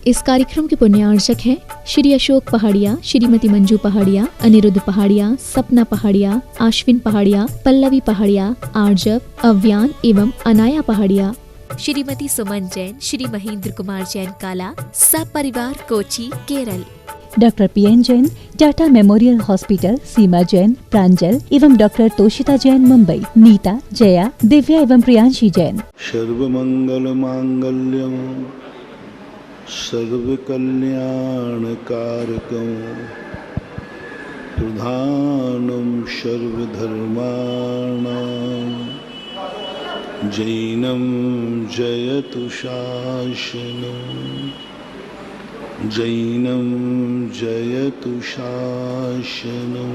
इस कार्यक्रम के पुण्यार्चक हैं श्री अशोक पहाड़िया, श्रीमती मंजू पहाड़िया, अनिरुद्ध पहाड़िया, सपना पहाड़िया, आश्विन पहाड़िया, पल्लवी पहाड़िया, आर्जव, अव्यान एवं अनाया पहाड़िया, श्रीमती सुमन जैन, श्री महेंद्र कुमार जैन काला, सब परिवार Kochi, Kerala. Doctor PN Jain, Tata memorial hospital, Seema Jain, Pranjal एवं डॉक्टर तोषिता जैन, मुंबई। नीता, जया, दिव्या एवं प्रियांशी जैन। सर्वमंगल मांगल्यम सर्व कल्याण कारकम प्रधानम सर्वधर्माणां जैनम जयतु शासनम जैनम जयतु शासनम।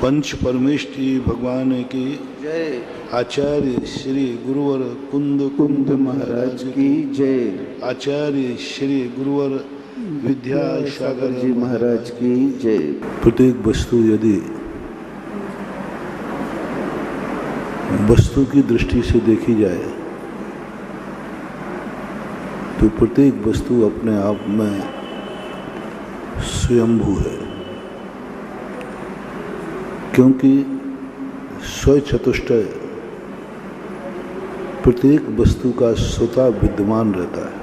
पंच परमेष्ठी भगवान की जय। आचार्य श्री गुरुवर कुंद महाराज की जय। आचार्य श्री गुरुवर विद्यासागर जी महाराज की जय। प्रत्येक वस्तु यदि वस्तु की दृष्टि से देखी जाए तो प्रत्येक वस्तु अपने आप में स्वयंभू है, क्योंकि स्वचतुष्टय प्रत्येक वस्तु का स्वतः विद्यमान रहता है।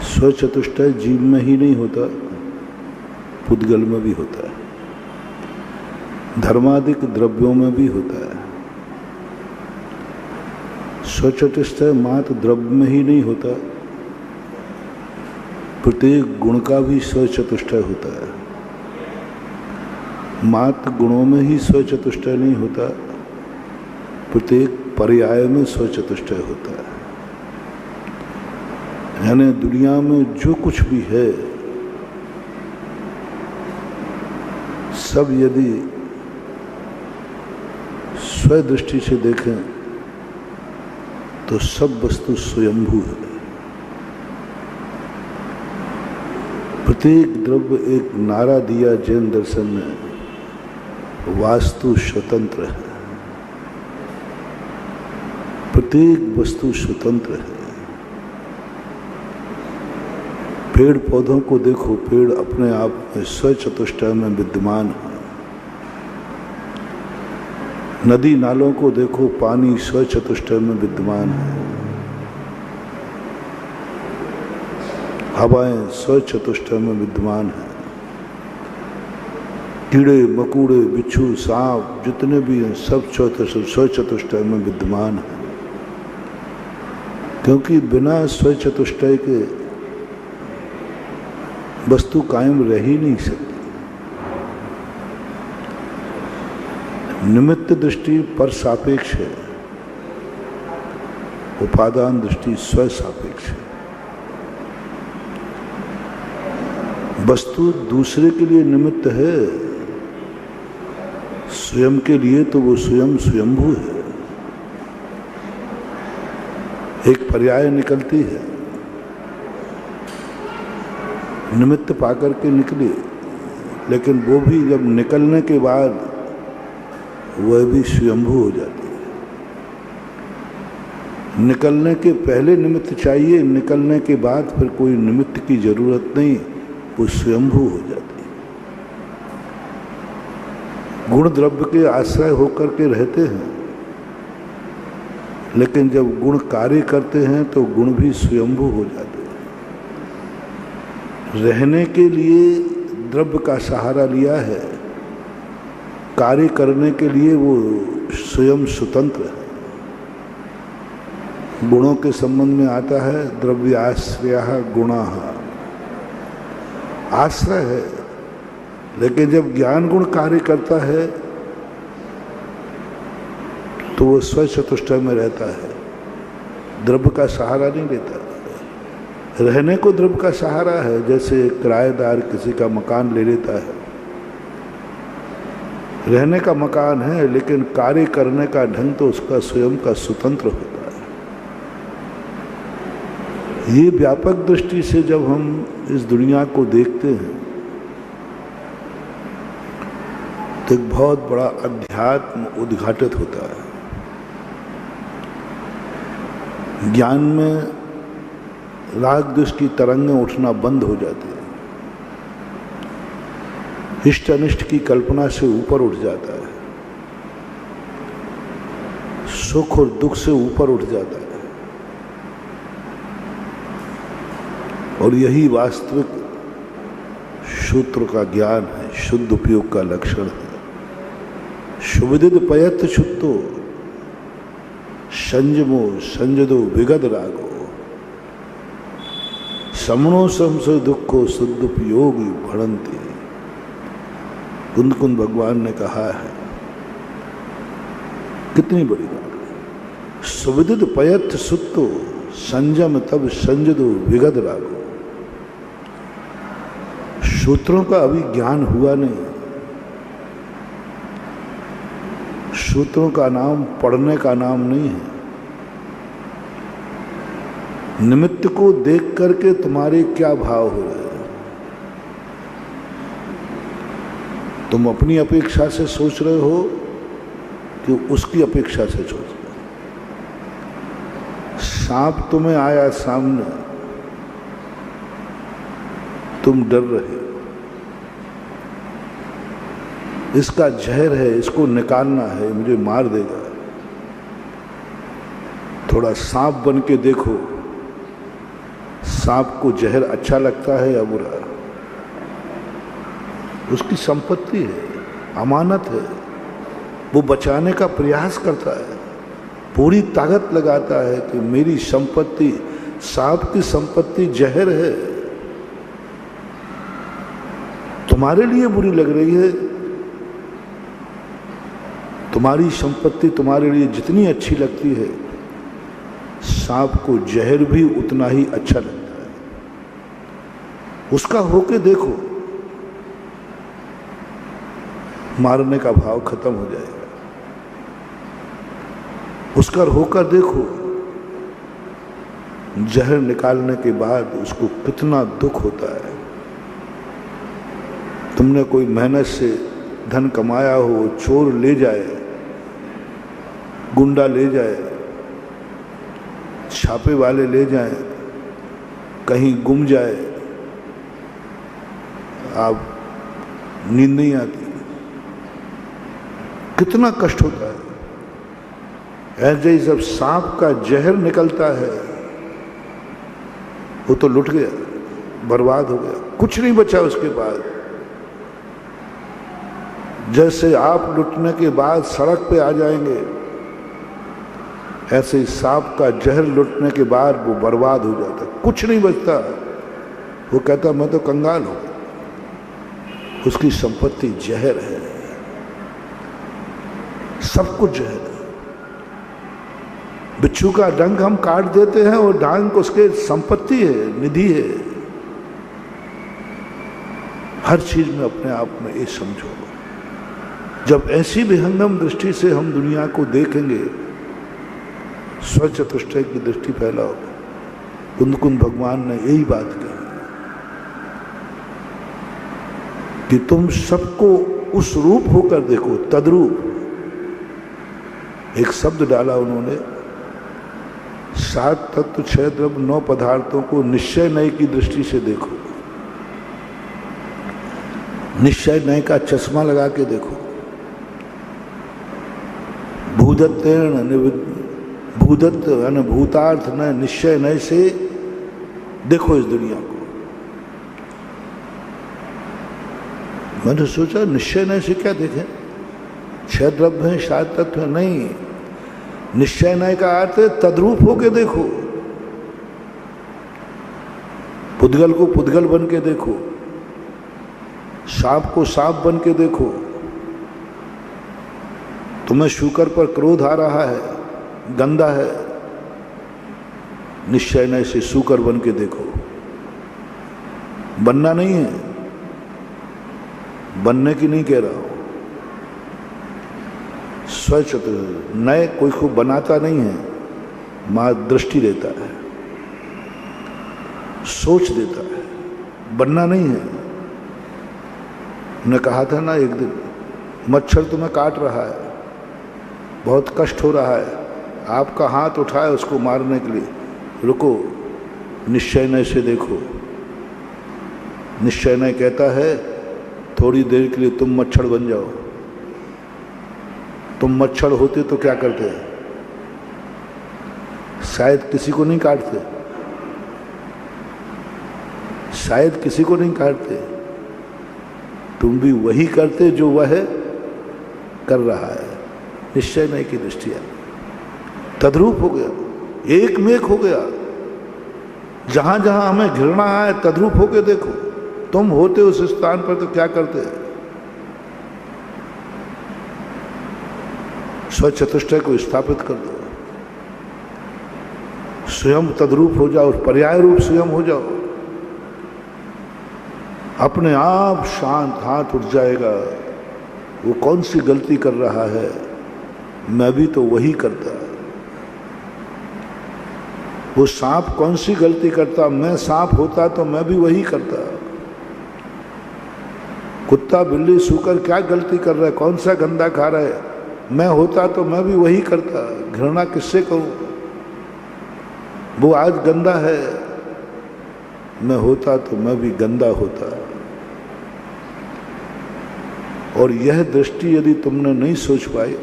स्वचतुष्टय जीव में ही नहीं होता, पुद्गल में भी होता है, धर्मादिक द्रव्यों में भी होता है। स्वचतुष्टय मात्र द्रव्य में ही नहीं होता, प्रत्येक गुण का भी स्वचतुष्टय होता है। मात्र गुणों में ही स्वचतुष्टय नहीं होता, प्रत्येक पर्याय में स्वचतुष्टय होता है। यानी दुनिया में जो कुछ भी है सब यदि स्वदृष्टि से देखें तो सब वस्तु स्वयंभू है। प्रत्येक द्रव्य एक नारा दिया जैन दर्शन में, वास्तु स्वतंत्र है। प्रत्येक वस्तु स्वतंत्र है। पेड़ पौधों को देखो, पेड़ अपने आप में स्वचतुष्टय में विद्यमान है। नदी नालों को देखो, पानी स्वचतुष्टय में विद्यमान है। हवाएं स्वचतुष्टय में विद्यमान है। कीड़े मकोड़े बिच्छू सांप जितने भी हैं सब स्वचतुष्टय में विद्यमान है, क्योंकि बिना स्वचतुष्टय के वस्तु कायम रह ही नहीं सकती। निमित्त दृष्टि पर सापेक्ष है, उपादान दृष्टि स्व सापेक्ष है। वस्तु दूसरे के लिए निमित्त है, स्वयं के लिए तो वो स्वयं स्वयंभू है। एक पर्याय निकलती है, निमित्त पाकर के निकली, लेकिन वो भी जब निकलने के बाद वह भी स्वयंभू हो जाती है। निकलने के पहले निमित्त चाहिए, निकलने के बाद फिर कोई निमित्त की जरूरत नहीं, वो स्वयंभू हो जाती है। गुण द्रव्य के आश्रय होकर के रहते हैं, लेकिन जब गुण कार्य करते हैं तो गुण भी स्वयंभू हो जाते हैं। रहने के लिए द्रव्य का सहारा लिया है, कार्य करने के लिए वो स्वयं स्वतंत्र है। गुणों के संबंध में आता है द्रव्याश्रयः गुणाः, आश्रय है, लेकिन जब ज्ञान गुण कार्य करता है तो वो स्वचतुष्टय में रहता है, द्रव्य का सहारा नहीं लेता। रहने को द्रव्य का सहारा है, जैसे किराएदार किसी का मकान ले लेता है, रहने का मकान है, लेकिन कार्य करने का ढंग तो उसका स्वयं का स्वतंत्र होता है। ये व्यापक दृष्टि से जब हम इस दुनिया को देखते हैं तो एक बहुत बड़ा अध्यात्म उद्घाटित होता है। ज्ञान में राग द्वेष की तरंगें उठना बंद हो जाती है, इष्ट अनिष्ट की कल्पना से ऊपर उठ जाता है, सुख और दुख से ऊपर उठ जाता है। और यही वास्तविक सूत्र का ज्ञान है, शुद्ध उपयोग का लक्षण है। शुभदिद पयत शुद्धो संयमो संजदो विगद रागो समनो संशय दुखो शुद्धोपयोगी भणंती। कुंद कुंद भगवान ने कहा है, कितनी बड़ी बात है। सुविदित पयत सुत्तो संयम तब संजदो विगद रागो। सूत्रों का अभी ज्ञान हुआ नहीं। सूत्रों का नाम पढ़ने का नाम नहीं है। निमित्त को देख करके तुम्हारे क्या भाव हो रहे हैं। तुम अपनी अपेक्षा से सोच रहे हो कि उसकी अपेक्षा से सोच रहे हो। सांप तुम्हें आया सामने, तुम डर रहे, इसका जहर है, इसको निकालना है, मुझे मार देगा। थोड़ा सांप बन के देखो, सांप को जहर अच्छा लगता है या बुरा? उसकी संपत्ति है, अमानत है, वो बचाने का प्रयास करता है, पूरी ताकत लगाता है कि मेरी संपत्ति, सांप की संपत्ति जहर है, तुम्हारे लिए बुरी लग रही है। तुम्हारी संपत्ति तुम्हारे लिए जितनी अच्छी लगती है, सांप को जहर भी उतना ही अच्छा लगता है। उसका होके देखो, मारने का भाव खत्म हो जाएगा। उसका होकर देखो, जहर निकालने के बाद उसको कितना दुख होता है। तुमने कोई मेहनत से धन कमाया हो, चोर ले जाए, गुंडा ले जाए, छापे वाले ले जाए, कहीं गुम जाए, आप नींद नहीं आती, कितना कष्ट होता है। ऐसे ही जब सांप का जहर निकलता है, वो तो लुट गया, बर्बाद हो गया, कुछ नहीं बचा उसके बाद। जैसे आप लुटने के बाद सड़क पे आ जाएंगे, ऐसे ही सांप का जहर लुटने के बाद वो बर्बाद हो जाता, कुछ नहीं बचता। वो कहता मैं तो कंगाल हूं, उसकी संपत्ति जहर है, सब कुछ जहर है। बिच्छू का डंक हम काट देते हैं, और डंक उसके संपत्ति है, निधि है। हर चीज में अपने आप में ये समझो। जब ऐसी विहंगम दृष्टि से हम दुनिया को देखेंगे, स्वचतुष्टय की दृष्टि फैलाओ। कुंद कुंद भगवान ने यही बात कही कि तुम सबको उस रूप होकर देखो, तद्रूप। एक शब्द डाला उन्होंने, 7 तत्व 6 द्रव्य 9 पदार्थों को निश्चय नय की दृष्टि से देखो। निश्चय नय का चश्मा लगा के देखो। भूदत्त यानी भूतार्थ न निश्चय नय से देखो इस दुनिया को। मैंने सोचा निश्चय नय से क्या देखें, 6 द्रव्य हैं, 7 तत्व हैं, नहीं। निश्चय नय का अर्थ है तद्रूप होके देखो। पुद्गल को पुद्गल बन के देखो, सांप को सांप बन के देखो। तुम्हें शूकर पर क्रोध आ रहा है, गंदा है, निश्चय नय से शूकर बन के देखो। बनना नहीं है, बनने की नहीं कह रहा हूं। स्वच्छ नए कोई को बनाता नहीं है, मां दृष्टि देता है, सोच देता है, बनना नहीं है। ने कहा था ना एक दिन, मच्छर तुम्हें काट रहा है, बहुत कष्ट हो रहा है, आपका हाथ उठाए उसको मारने के लिए, रुको, निश्चयनय से देखो। निश्चयनय कहता है थोड़ी देर के लिए तुम मच्छर बन जाओ। तुम मच्छर होते तो क्या करते? शायद किसी को नहीं काटते, शायद किसी को नहीं काटते। तुम भी वही करते जो वह कर रहा है। निश्चय नहीं की दृष्टिया तद्रूप हो गया, एक में एक हो गया। जहां जहां हमें घृणा आए तद्रूप होके देखो। तुम होते उस स्थान पर तो क्या करते? स्वचतुष्टय को स्थापित कर दो, स्वयं तद्रूप हो जाओ, पर्याय रूप स्वयं हो जाओ। अपने आप शांत हाथ उठ जाएगा। वो कौन सी गलती कर रहा है, मैं भी तो वही करता। वो सांप कौन सी गलती करता, मैं सांप होता तो मैं भी वही करता। कुत्ता बिल्ली सूकर क्या गलती कर रहा है, कौन सा गंदा खा रहा है, मैं होता तो मैं भी वही करता। घृणा किससे करूं? वो आज गंदा है, मैं होता तो मैं भी गंदा होता। और यह दृष्टि यदि तुमने नहीं सोच पाई,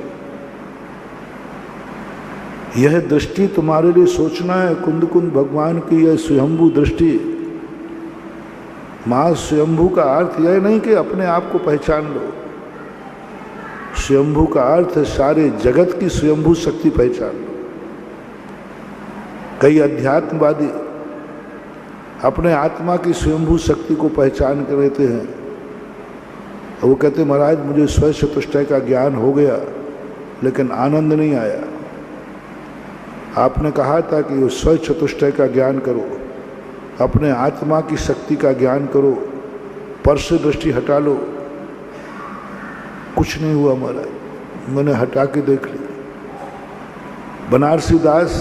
यह दृष्टि तुम्हारे लिए सोचना है कुंद कुंद भगवान की यह स्वयंभू दृष्टि। महा स्वयंभू का अर्थ यह नहीं कि अपने आप को पहचान लो। स्वयंभू का अर्थ है सारे जगत की स्वयंभू शक्ति पहचान लो। कई अध्यात्मवादी अपने आत्मा की स्वयंभू शक्ति को पहचान कर लेते हैं। वो कहते महाराज मुझे स्व चतुष्टय का ज्ञान हो गया लेकिन आनंद नहीं आया। आपने कहा था कि वो स्व चतुष्टय का ज्ञान करो, अपने आत्मा की शक्ति का ज्ञान करो, पर से दृष्टि हटा लो। कुछ नहीं हुआ महाराज, मैंने हटा के देख ली। बनारसी दास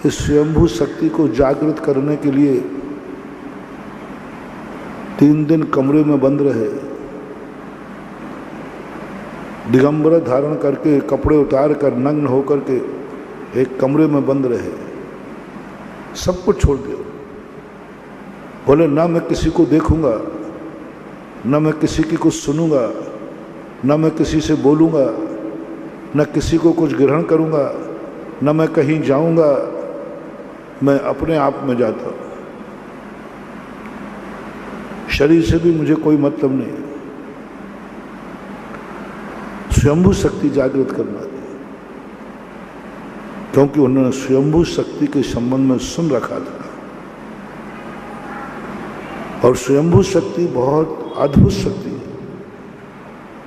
इस स्वयंभू शक्ति को जागृत करने के लिए 3 दिन कमरे में बंद रहे। दिगंबर धारण करके, कपड़े उतार कर, नग्न होकर के एक कमरे में बंद रहे। सब कुछ छोड़ दिया। बोले ना मैं किसी को देखूंगा, ना मैं किसी की कुछ सुनूंगा, ना मैं किसी से बोलूंगा, ना किसी को कुछ ग्रहण करूंगा, ना मैं कहीं जाऊंगा। मैं अपने आप में जाता हूं। शरीर से भी मुझे कोई मतलब नहीं है। स्वयंभू शक्ति जागृत करना है, क्योंकि उन्होंने स्वयंभू शक्ति के संबंध में सुन रखा था। और स्वयंभू शक्ति बहुत अद्भुत शक्ति है।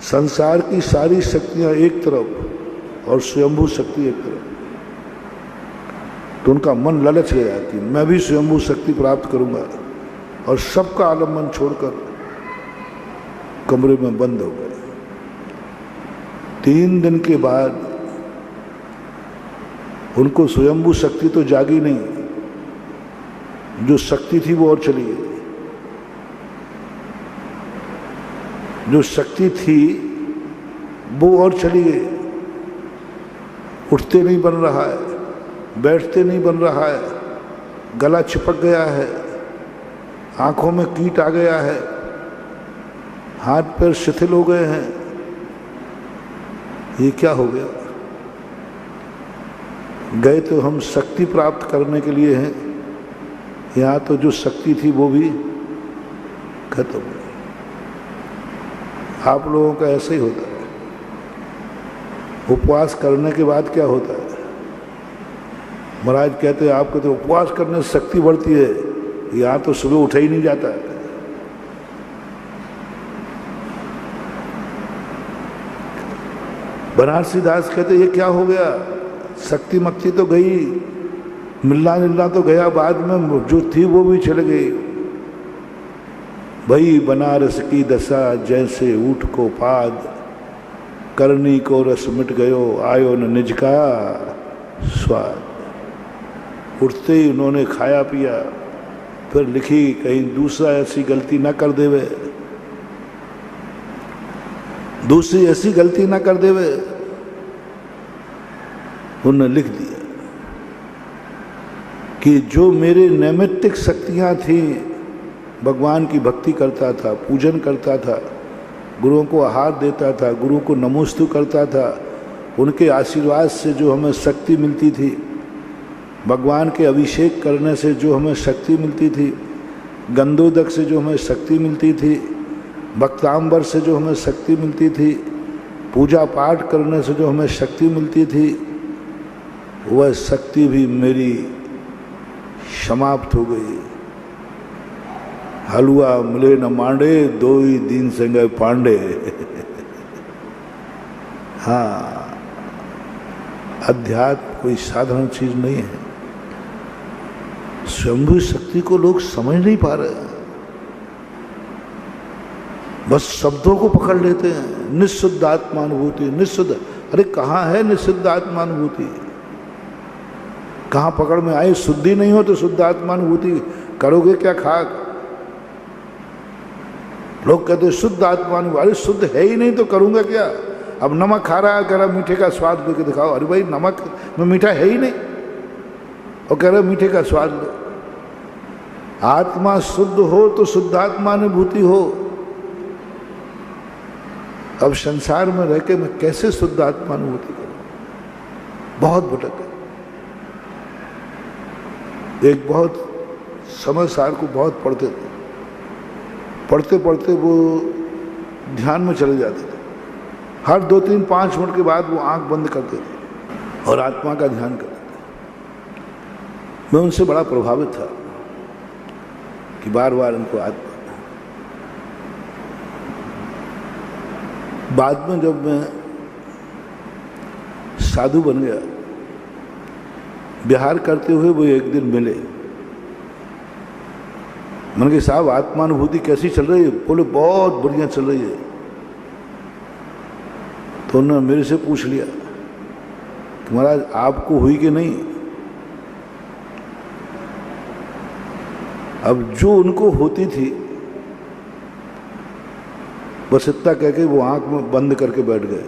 संसार की सारी शक्तियां एक तरफ और स्वयंभू शक्ति एक तरफ। तो उनका मन ललच गया कि मैं भी स्वयंभू शक्ति प्राप्त करूंगा, और सबका आलम्बन छोड़कर कमरे में बंद हो गए। 3 दिन के बाद उनको स्वयंभू शक्ति तो जागी नहीं, जो शक्ति थी वो और चली गई। जो शक्ति थी वो और चली गई। उठते नहीं बन रहा है, बैठते नहीं बन रहा है, गला चिपक गया है, आंखों में कीट आ गया है, हाथ पैर शिथिल हो गए हैं। ये क्या हो गया? गए तो हम शक्ति प्राप्त करने के लिए हैं, यहाँ तो जो शक्ति थी वो भी खत्म। आप लोगों का ऐसे ही होता है। उपवास करने के बाद क्या होता है? महाराज कहते हैं आपको तो उपवास करने से शक्ति बढ़ती है, यहाँ तो सुबह उठा ही नहीं जाता है। बनारसी दास कहते ये क्या हो गया? शक्ति मक्ति तो गई, मिलना मिलना तो गया, बाद में जो थी वो भी चल गई। भई बनारस की दशा जैसे ऊँट को पाद, करनी को रस मिट गयो, आयो न निज का स्वाद। उठते ही उन्होंने खाया पिया, फिर लिखी कहीं दूसरा ऐसी गलती ना कर देवे, दूसरी ऐसी गलती ना कर देवे। उन्होंने लिख दिया कि जो मेरे नैमित्तिक शक्तियाँ थी, भगवान की भक्ति करता था, पूजन करता था, गुरुओं को आहार देता था, गुरु को नमोस्तु करता था, उनके आशीर्वाद से जो हमें शक्ति मिलती थी, भगवान के अभिषेक करने से जो हमें शक्ति मिलती थी, गंधोदक से जो हमें शक्ति मिलती थी, भक्तांबर से जो हमें शक्ति मिलती थी, पूजा पाठ करने से जो हमें शक्ति मिलती थी, वह शक्ति भी मेरी समाप्त हो गई। हलवा मिले न मांडे, दो ही दिन से गए पांडे। हाँ, अध्यात्म कोई साधारण चीज नहीं है। स्वयंभू शक्ति को लोग समझ नहीं पा रहे हैं, बस शब्दों को पकड़ लेते हैं। निःशुद्ध आत्मानुभूति, निःशुद्ध, अरे कहाँ है निःशुद्ध आत्मानुभूति? कहाँ पकड़ में आई? शुद्धि नहीं हो तो शुद्ध आत्मानुभूति करोगे क्या? खाक। लोग कहते हैं शुद्ध आत्मानुभूति, अरे शुद्ध है ही नहीं तो करूंगा क्या? अब नमक खा रहा है, कह रहा मीठे का स्वाद लेके दिखाओ। अरे भाई नमक में मीठा है ही नहीं, और कह रहे मीठे का स्वाद लो। आत्मा शुद्ध हो तो शुद्ध आत्मानुभूति हो। अब संसार में रह के मैं कैसे शुद्ध आत्मानुभूति करूं? बहुत भटक है। एक बहुत समझदार को बहुत पढ़ते थे, पढ़ते पढ़ते वो ध्यान में चले जाते थे। हर 2, 3, 5 मिनट के बाद वो आंख बंद करते थे और आत्मा का ध्यान करते थे। मैं उनसे बड़ा प्रभावित था कि बार बार उनको आत्मा। बाद में जब मैं साधु बन गया, विहार करते हुए वो एक दिन मिले। मैंने कहा साहब आत्मानुभूति कैसी चल रही है? बोले बहुत बढ़िया चल रही है। तो उन्होंने मेरे से पूछ लिया कि महाराज आपको हुई कि नहीं? अब जो उनको होती थी बस इतना कह के वो आंख में बंद करके बैठ गए।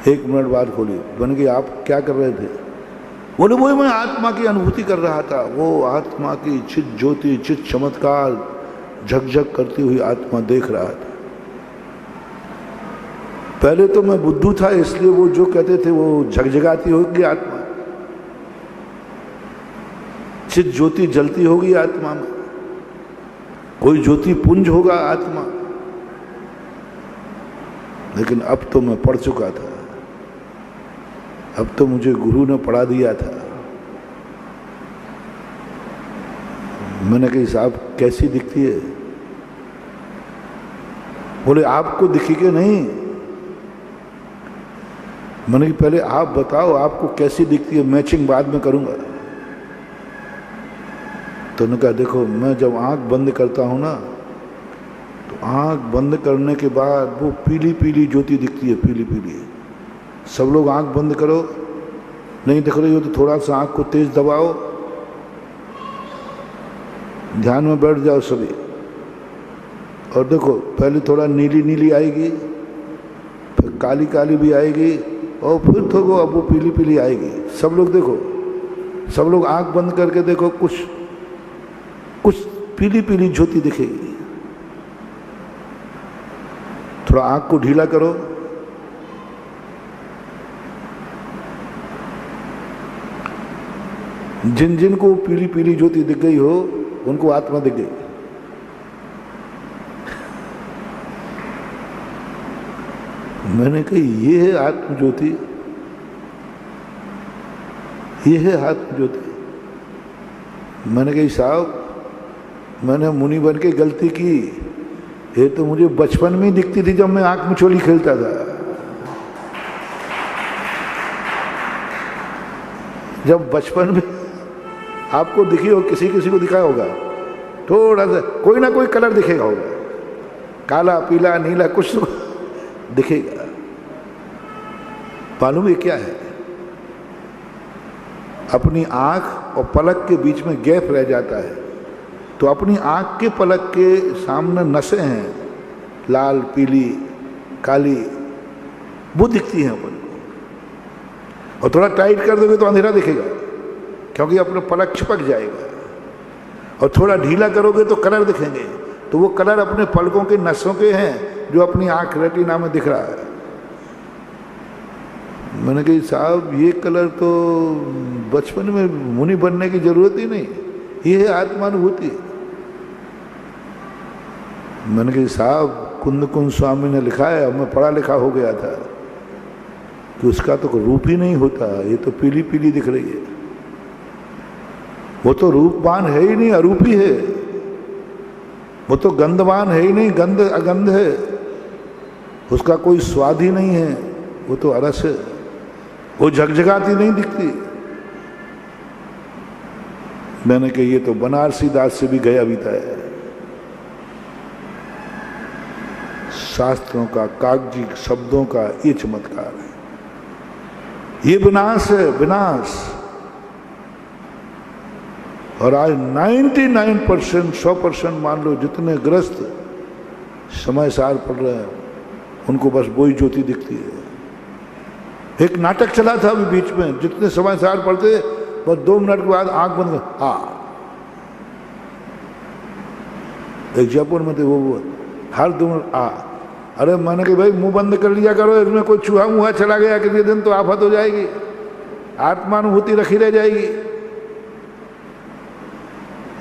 1 मिनट बाद खोली। बन गई आप क्या कर रहे थे? बोले वो मैं आत्मा की अनुभूति कर रहा था। वो आत्मा की चित ज्योति, चित चमत्कार झकझक करती हुई आत्मा देख रहा था। पहले तो मैं बुद्धू था, इसलिए वो जो कहते थे वो झकझगाती होगी आत्मा, चित ज्योति जलती होगी आत्मा में, कोई ज्योति पुंज होगा आत्मा। लेकिन अब तो मैं पढ़ चुका था, अब तो मुझे गुरु ने पढ़ा दिया था। मैंने कहा साहब कैसी दिखती है? बोले आपको दिखी कि नहीं? मैंने कहा पहले आप बताओ आपको कैसी दिखती है, मैचिंग बाद में करूंगा। तो उन्होंने कहा देखो मैं जब आंख बंद करता हूं ना, तो आंख बंद करने के बाद वो पीली पीली ज्योति दिखती है, पीली पीली। सब लोग आंख बंद करो, नहीं दिख रही हो तो थोड़ा सा आंख को तेज दबाओ, ध्यान में बैठ जाओ सभी। और देखो पहले थोड़ा नीली नीली आएगी, फिर काली काली भी आएगी, और फिर थोड़ा अब वो पीली पीली आएगी। सब लोग देखो, सब लोग आंख बंद करके देखो, कुछ कुछ पीली पीली ज्योति दिखेगी। थोड़ा आंख को ढीला करो, जिन जिन को पीली पीली ज्योति दिख गई हो उनको आत्मा दिख गई। मैंने कहा ये है आत्म ज्योति, ये है आत्म ज्योति। मैंने कहा साहब मैंने मुनि बन के गलती की, ये तो मुझे बचपन में दिखती थी जब मैं आंख में चोली खेलता था। जब बचपन में आपको दिखी हो, किसी किसी को दिखा होगा, थोड़ा सा कोई ना कोई कलर दिखेगा होगा, काला पीला नीला कुछ तो दिखेगा। मालूम है क्या है? अपनी आंख और पलक के बीच में गैप रह जाता है, तो अपनी आंख के पलक के सामने नसें हैं, लाल पीली काली, वो दिखती हैं अपन को। और थोड़ा टाइट कर दोगे तो अंधेरा दिखेगा। क्योंकि अपना पलक चिपक जाएगा। और थोड़ा ढीला करोगे तो कलर दिखेंगे, तो वो कलर अपने पलकों के नसों के हैं जो अपनी आंख रेटिना में दिख रहा है। मैंने कही साहब ये कलर तो बचपन में मुनि बनने की जरूरत ही नहीं, ये है आत्मानुभूति। मैंने कही साहब कुंद कुंद स्वामी ने लिखा है, अब मैं पढ़ा लिखा हो गया था, कि उसका तो रूप ही नहीं होता, ये तो पीली पीली दिख रही है। वो तो रूपवान है ही नहीं, अरूपी है। वो तो गंधवान है ही नहीं, गंध अगंध है। उसका कोई स्वाद ही नहीं है, वो तो अरस है। वो झकझकाती नहीं दिखती। मैंने कहा ये तो बनारसी दास से भी गया बीता है। शास्त्रों का, कागजी शब्दों का ये चमत्कार है, ये विनाश है, विनाश। और आज 99% 100% मान लो जितने ग्रस्त समय सार पड़ रहे हैं, उनको बस वही ज्योति दिखती है। एक नाटक चला था अभी बीच में, जितने समय सार पड़ते बस 2 मिनट के बाद आंख बंद कर, हाँ एक जयपुर में थे वो हर 2 मिनट अरे मैंने कहा भाई मुंह बंद कर लिया करो, इसमें कोई चूहा मुहा चला गया किसी दिन तो आफत हो जाएगी, आत्मानुभूति रखी रह जाएगी।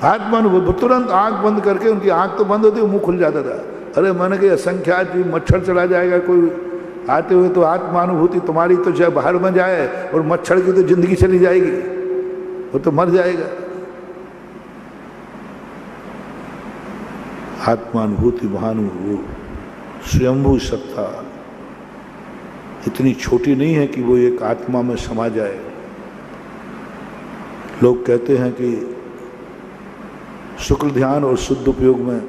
आत्मानुभूति तुरंत आंख बंद करके, उनकी आंख तो बंद होती, मुंह खुल जाता था। अरे मैंने कहा असंख्यात मच्छर चला जाएगा कोई आते हुए, तो आत्मानुभूति तुम्हारी तो चाहे बाहर में जाए और मच्छर की तो जिंदगी चली जाएगी, वो तो मर जाएगा। आत्मानुभूति महानुभूति स्वयंभू सत्ता इतनी छोटी नहीं है कि वो एक आत्मा में समा जाए। लोग कहते हैं कि शुक्ल ध्यान और शुद्ध उपयोग में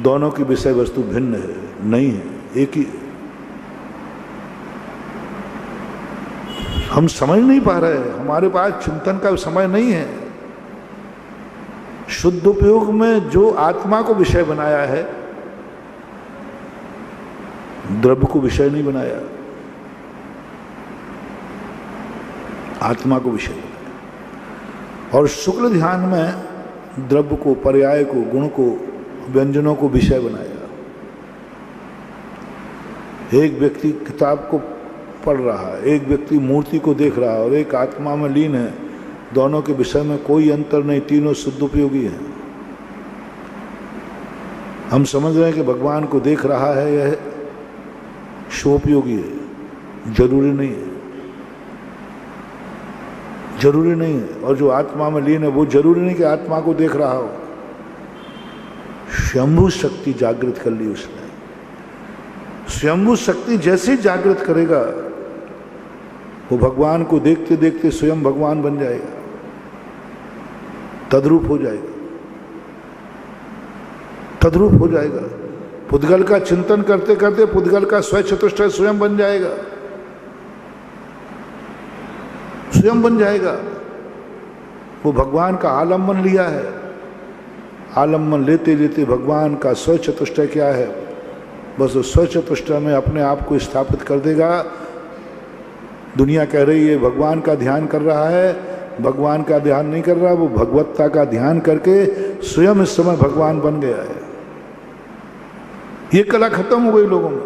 दोनों की विषय वस्तु भिन्न है, नहीं है, एक ही। हम समझ नहीं पा रहे, हमारे पास चिंतन का समय नहीं है। शुद्ध उपयोग में जो आत्मा को विषय बनाया है, द्रव्य को विषय नहीं बनाया, आत्मा को विषय बनाया। और शुक्ल ध्यान में द्रव्य को, पर्याय को, गुण को, व्यंजनों को विषय बनाया। एक व्यक्ति किताब को पढ़ रहा है, एक व्यक्ति मूर्ति को देख रहा है और एक आत्मा में लीन है। दोनों के विषय में कोई अंतर नहीं, तीनों शुद्ध उपयोगी हैं। हम समझ रहे हैं कि भगवान को देख रहा है, यह शुभोपयोगी है, जरूरी नहीं है, जरूरी नहीं है। और जो आत्मा में लीन है वो जरूरी नहीं कि आत्मा को देख रहा हो। स्वयंभू शक्ति जागृत कर ली उसने। स्वयंभू शक्ति जैसे जागृत करेगा वो भगवान को देखते देखते स्वयं भगवान बन जाएगा, तद्रूप हो जाएगा, तद्रूप हो जाएगा। पुद्गल का चिंतन करते करते पुद्गल का स्वचतुष्टय स्वयं बन जाएगा, स्वयं बन जाएगा। वो भगवान का आलम्बन लिया है, आलम्बन लेते लेते भगवान का स्वचतुष्टय क्या है, बस उस स्वचतुष्टय में अपने आप को स्थापित कर देगा। दुनिया कह रही है भगवान का ध्यान कर रहा है, भगवान का ध्यान नहीं कर रहा, वो भगवत्ता का ध्यान करके स्वयं इस समय भगवान बन गया है। ये कला खत्म हो गई लोगों में।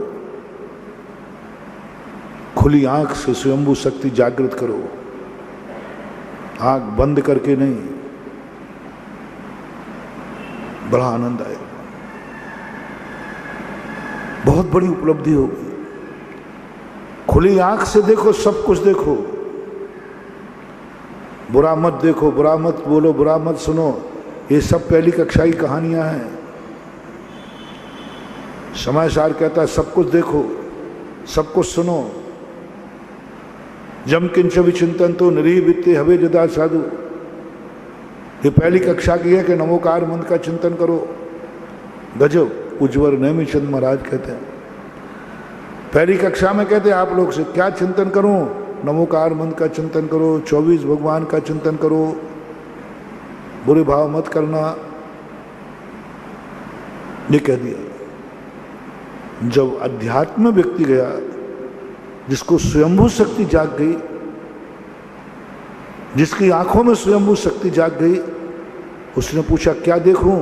खुली आंख से स्वयंभू शक्ति जागृत करो, आंख बंद करके नहीं, बड़ा आनंद आएगा, बहुत बड़ी उपलब्धि होगी। खुली आंख से देखो, सब कुछ देखो, बुरा मत देखो, बुरा मत बोलो, बुरा मत सुनो, ये सब पहली कक्षा की कहानियां हैं। समय सार कहता है सब कुछ देखो, सब कुछ सुनो। जम किंच विचिंतन तो निरीह वित्ते हवे जदा साधु, ये पहली कक्षा की है कि नमोकार मंत्र का चिंतन करो। गजब उज्ज्वल नेमिचंद महाराज कहते हैं, पहली कक्षा में कहते हैं आप लोग से क्या चिंतन करूं, नमोकार मंत्र का चिंतन करो, 24 भगवान का चिंतन करो, बुरे भाव मत करना, ये कह दिया। जब अध्यात्म में व्यक्ति गया, जिसको स्वयंभू शक्ति जाग गई, जिसकी आंखों में स्वयंभू शक्ति जाग गई, उसने पूछा क्या देखूं?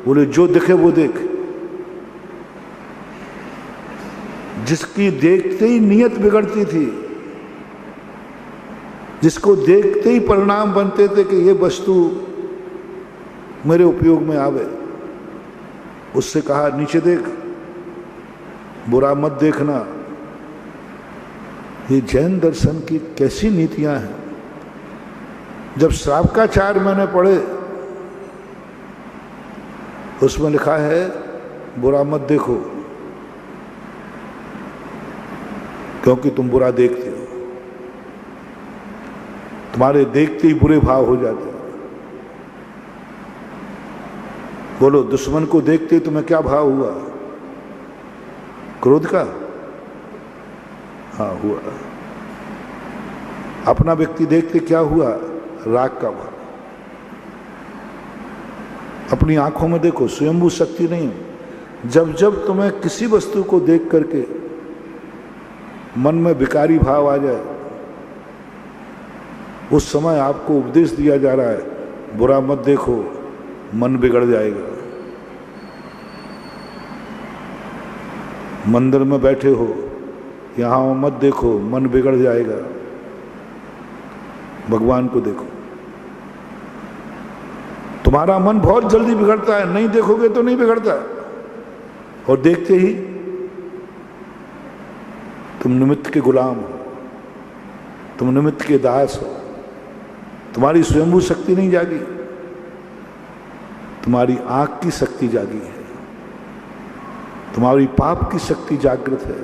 बोले जो दिखे वो देख। जिसकी देखते ही नीयत बिगड़ती थी, जिसको देखते ही परिणाम बनते थे कि ये वस्तु मेरे उपयोग में आवे, उससे कहा नीचे देख, बुरा मत देखना। ये जैन दर्शन की कैसी नीतियां हैं। जब श्रावकाचार्य मैंने पढ़े, उसमें लिखा है बुरा मत देखो, क्योंकि तुम बुरा देखते हो। तुम्हारे देखते ही बुरे भाव हो जाते हैं। बोलो, दुश्मन को देखते ही तुम्हें क्या भाव हुआ? क्रोध का? हाँ हुआ। अपना व्यक्ति देखते क्या हुआ? राग का भाव। अपनी आंखों में देखो, स्वयंभू शक्ति नहीं। जब जब तुम्हें किसी वस्तु को देख करके मन में विकारी भाव आ जाए, उस समय आपको उपदेश दिया जा रहा है बुरा मत देखो, मन बिगड़ जाएगा। मंदिर में बैठे हो, यहां मत देखो, मन बिगड़ जाएगा। भगवान को देखो। तुम्हारा मन बहुत जल्दी बिगड़ता है, नहीं देखोगे तो नहीं बिगड़ता, और देखते ही तुम निमित्त के गुलाम हो, तुम निमित्त के दास हो। तुम्हारी स्वयंभू शक्ति नहीं जागी, तुम्हारी आंख की शक्ति जागी है, तुम्हारी पाप की शक्ति जागृत है।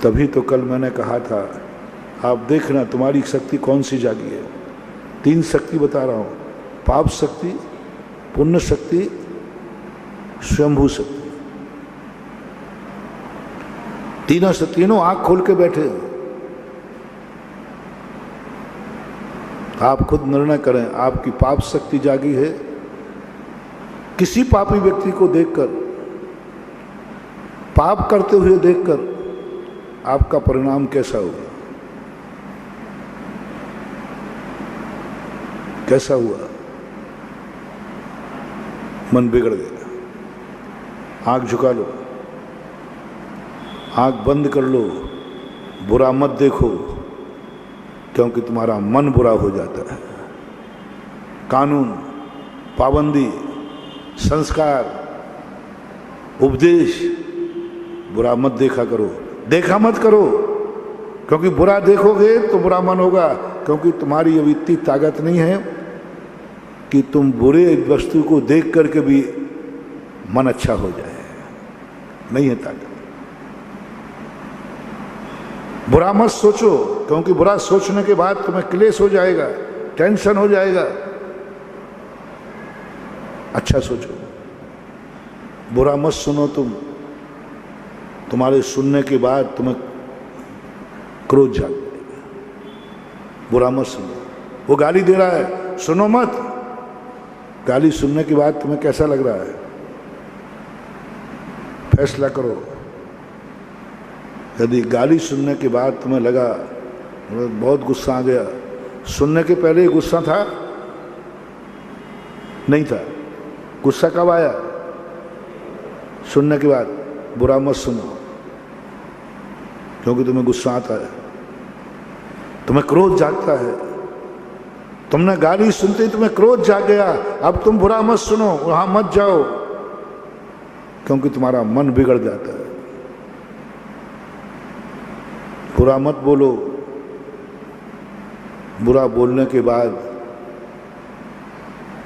तभी तो कल मैंने कहा था, आप देखना तुम्हारी शक्ति कौन सी जागी है। 3 शक्ति बता रहा हूं, पाप शक्ति, पुण्य शक्ति, स्वयंभू शक्ति। तीनों आंख खोल के बैठे। आप खुद निर्णय करें, आपकी पाप शक्ति जागी है। किसी पापी व्यक्ति को देखकर, पाप करते हुए देखकर आपका परिणाम कैसा हुआ? कैसा हुआ? मन बिगड़ गया। आंख झुका लो, आंख बंद कर लो, बुरा मत देखो, क्योंकि तुम्हारा मन बुरा हो जाता है। कानून, पाबंदी, संस्कार, उपदेश, बुरा मत देखा करो, देखा मत करो, क्योंकि बुरा देखोगे तो बुरा मन होगा। क्योंकि तुम्हारी अभी इतनी ताकत नहीं है कि तुम बुरे वस्तु को देख करके भी मन अच्छा हो जाए, नहीं है ताकत। बुरा मत सोचो, क्योंकि बुरा सोचने के बाद तुम्हें क्लेश हो जाएगा, टेंशन हो जाएगा। अच्छा सोचो। बुरा मत सुनो तुम, तुम्हारे सुनने के बाद तुम्हें क्रोध जाग जाएगा। बुरा मत सुनो। वो गाली दे रहा है, सुनो मत। गाली सुनने के बाद तुम्हें कैसा लग रहा है? फैसला करो। यदि गाली सुनने के बाद तुम्हें लगा बहुत गुस्सा आ गया, सुनने के पहले गुस्सा था? नहीं था। गुस्सा कब आया? सुनने के बाद। बुरा मत सुनो, क्योंकि तुम्हें गुस्सा आता है, तुम्हें क्रोध जागता है। तुमने गाली सुनते ही तुम्हें क्रोध जाग गया। अब तुम बुरा मत सुनो, वहां मत जाओ, क्योंकि तुम्हारा मन बिगड़ जाता है। बुरा मत बोलो। बुरा बोलने के बाद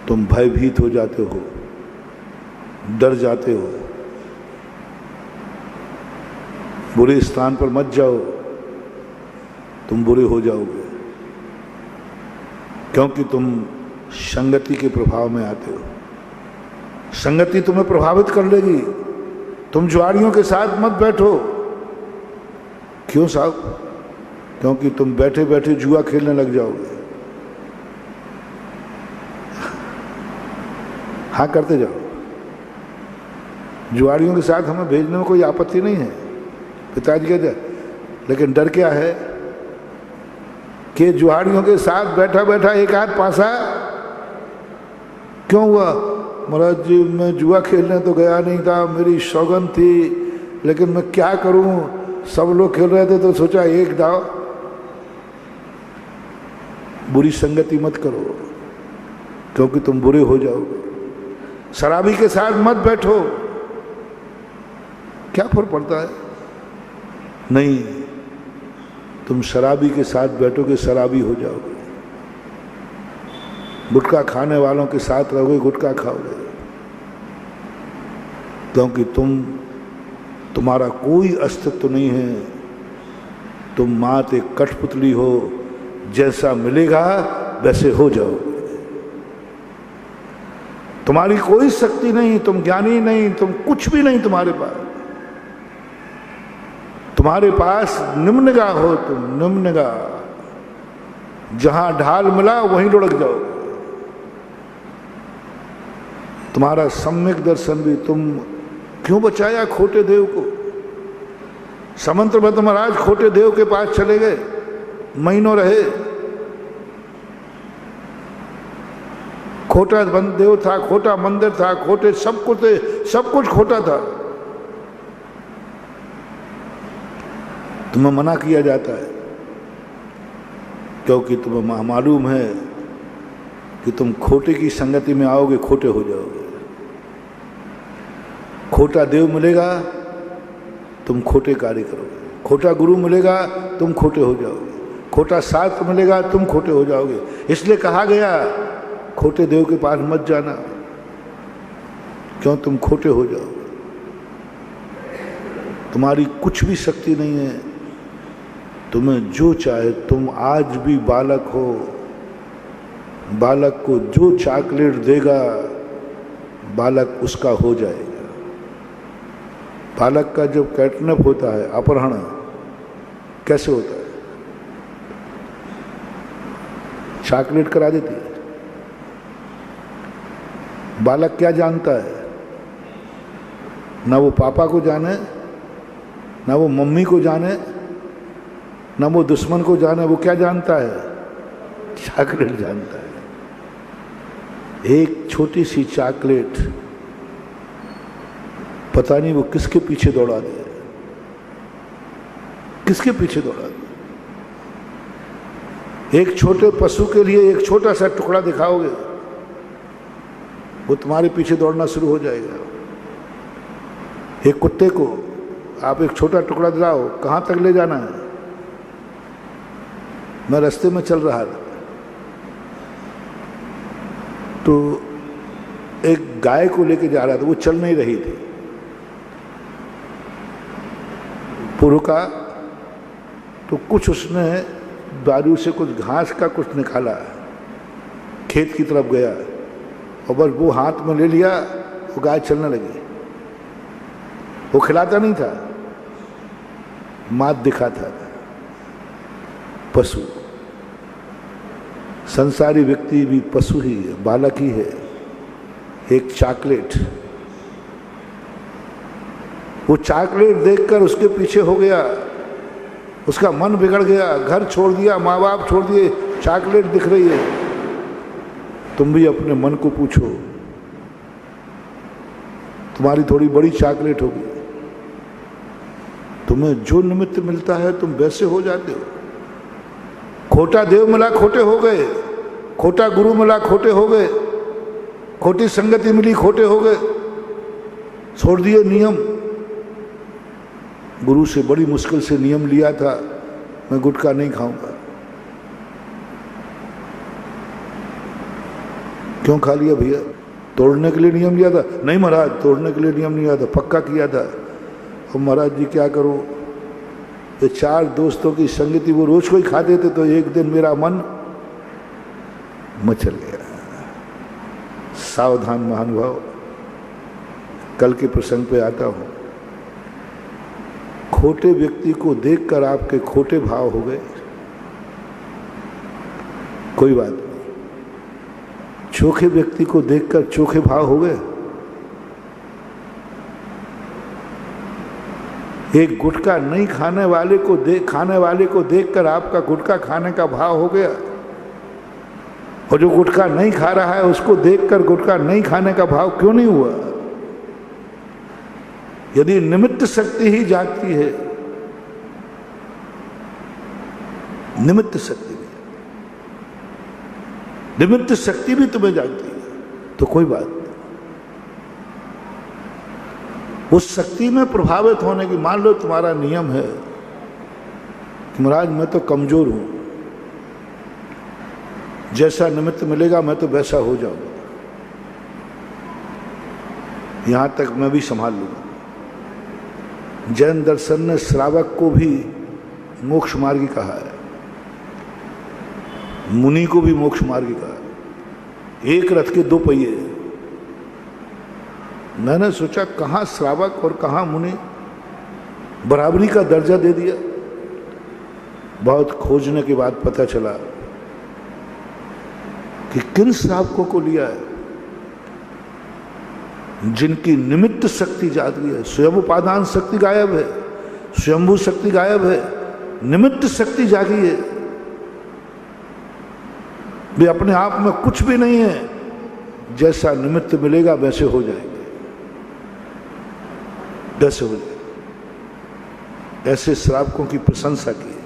तुम भयभीत हो जाते हो, डर जाते हो। बुरे स्थान पर मत जाओ, तुम बुरे हो जाओगे, क्योंकि तुम संगति के प्रभाव में आते हो। संगति तुम्हें प्रभावित कर लेगी। तुम जुआरियों के साथ मत बैठो। क्यों साहब? क्योंकि तुम बैठे बैठे जुआ खेलने लग जाओगे। हाँ करते जाओ। जुआरियों के साथ हमें भेजने में कोई आपत्ति नहीं है, पिताजी कहते हैं, लेकिन डर क्या है? कि जुआड़ियों के साथ बैठा बैठा एक आध पासा क्यों हुआ? महाराज जी मैं जुआ खेलने तो गया नहीं था, मेरी सौगंध थी, लेकिन मैं क्या करूं, सब लोग खेल रहे थे तो सोचा एक दाव। बुरी संगति मत करो क्योंकि तुम बुरे हो जाओगे। शराबी के साथ मत बैठो, क्या फर्क पड़ता है? नहीं, तुम शराबी के साथ बैठोगे शराबी हो जाओगे। गुटखा खाने वालों के साथ रहोगे गुटखा खाओगे, क्योंकि तुम्हारा कोई अस्तित्व नहीं है। तुम मात एक कठपुतली हो, जैसा मिलेगा वैसे हो जाओगे। तुम्हारी कोई शक्ति नहीं, तुम ज्ञानी नहीं, तुम कुछ भी नहीं तुम्हारे पास निम्नगा हो, तुम निम्नगा। जहां ढाल मिला वहीं लुढ़क जाओगे। तुम्हारा सम्यक दर्शन भी, तुम क्यों बचाया खोटे देव को? समंत भट्ट महाराज खोटे देव के पास चले गए, महीनों रहे। खोटा देव था, खोटा मंदिर था, खोटे सब कुछ थे, सब कुछ खोटा था। तुम्हें मना किया जाता है क्योंकि तुम्हें मालूम है कि तुम खोटे की संगति में आओगे खोटे हो जाओगे। खोटा देव मिलेगा तुम खोटे कार्य करोगे, खोटा गुरु मिलेगा तुम खोटे हो जाओगे, खोटा शास्त्र मिलेगा तुम खोटे हो जाओगे। इसलिए कहा गया खोटे देव के पास मत जाना, क्यों? तुम खोटे हो जाओगे। तुम्हारी कुछ भी शक्ति नहीं है, तुम्हें जो चाहे, तुम आज भी बालक हो, बालक को जो चॉकलेट देगा बालक उसका हो जाएगा। बालक का जब कैटनप होता है, अपहरण कैसे होता है? चॉकलेट करा देती है। बालक क्या जानता है? ना वो पापा को जाने, ना वो मम्मी को जाने, ना वो दुश्मन को जाने। वो क्या जानता है? चॉकलेट जानता है। एक छोटी सी चॉकलेट पता नहीं वो किसके पीछे दौड़ा दे, किसके पीछे दौड़ा दे। एक छोटे पशु के लिए एक छोटा सा टुकड़ा दिखाओगे, वो तुम्हारे पीछे दौड़ना शुरू हो जाएगा। एक कुत्ते को आप एक छोटा टुकड़ा दिलाओ, कहाँ तक ले जाना है? मैं रास्ते में चल रहा था तो एक गाय को लेके जा रहा था, वो चल नहीं रही थी। पुरु का तो कुछ उसने दारू से कुछ घास का कुछ निकाला, खेत की तरफ गया और बस वो हाथ में ले लिया, वो गाय चलने लगी। वो खिलाता नहीं था, मात दिखाता था। पशु, संसारी व्यक्ति भी पशु ही है, बालक ही है। एक चॉकलेट, वो चॉकलेट देखकर उसके पीछे हो गया, उसका मन बिगड़ गया, घर छोड़ दिया, माँ बाप छोड़ दिए, चॉकलेट दिख रही है। तुम भी अपने मन को पूछो, तुम्हारी थोड़ी बड़ी चॉकलेट होगी, तुम्हें जो निमित्त मिलता है तुम वैसे हो जाते हो। खोटा देव मिला खोटे हो गए, खोटा गुरु मिला खोटे हो गए, खोटी संगति मिली खोटे हो गए, छोड़ दिए नियम। गुरु से बड़ी मुश्किल से नियम लिया था, मैं गुटखा नहीं खाऊंगा। क्यों खा लिया भैया? तोड़ने के लिए नियम लिया था? नहीं महाराज, तोड़ने के लिए नियम नहीं लिया था, पक्का किया था। और महाराज जी क्या करूं, ये 4 दोस्तों की संगति वो रोज को ही खाते थे, तो एक दिन मेरा मन मचल गया। सावधान महानुभाव, कल के प्रसंग पे आता हूं। खोटे व्यक्ति को देखकर आपके खोटे भाव हो गए, कोई बात नहीं। चोखे व्यक्ति को देखकर चोखे भाव हो गए, एक गुटखा नहीं खाने वाले को देखकर आपका गुटखा खाने का भाव हो गया, और जो गुटखा नहीं खा रहा है उसको देखकर गुटखा नहीं खाने का भाव क्यों नहीं हुआ? यदि निमित्त शक्ति ही जागती है, निमित्त शक्ति भी तुम्हें जागती है, तो कोई बात नहीं। उस शक्ति में प्रभावित होने की, मान लो तुम्हारा नियम है कि महाराज मैं तो कमजोर हूं, जैसा निमित्त मिलेगा मैं तो वैसा हो जाऊंगा, यहां तक मैं भी संभाल लूंगा। जैन दर्शन ने श्रावक को भी मोक्ष मार्गी कहा है, मुनि को भी मोक्ष मार्गी कहा है। एक रथ के दो पहिए। मैंने सोचा कहां श्रावक और कहां मुनि, बराबरी का दर्जा दे दिया। बहुत खोजने के बाद पता चला कि किन श्रावकों को लिया है, जिनकी निमित्त शक्ति जाती है। स्वयं उपादान शक्ति गायब है, स्वयंभू शक्ति गायब है, निमित्त शक्ति जागी है। वे अपने आप में कुछ भी नहीं है, जैसा निमित्त मिलेगा वैसे हो जाएंगे, वैसे हो जाएंगे। ऐसे श्रावकों की प्रशंसा की है,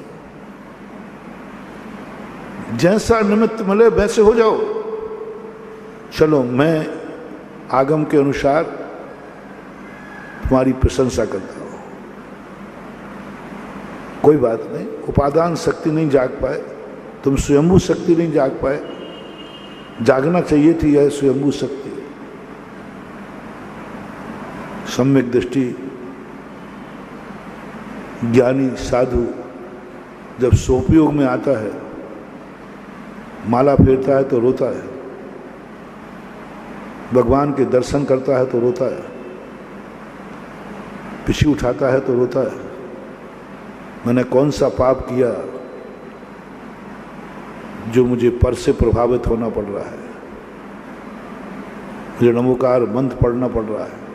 जैसा निमित्त मिले वैसे हो जाओ। चलो मैं आगम के अनुसार तुम्हारी प्रशंसा करता हूं, कोई बात नहीं। उपादान शक्ति नहीं जाग पाए, तुम स्वयंभू शक्ति नहीं जाग पाए, जागना चाहिए थी यह स्वयंभू शक्ति। सम्यक दृष्टि ज्ञानी साधु जब सोपयोग में आता है, माला फेरता है तो रोता है, भगवान के दर्शन करता है तो रोता है, पिछी उठाता है तो रोता है। मैंने कौन सा पाप किया जो मुझे पर से प्रभावित होना पड़ रहा है, मुझे नमोकार मंत्र पढ़ना पड़ रहा है।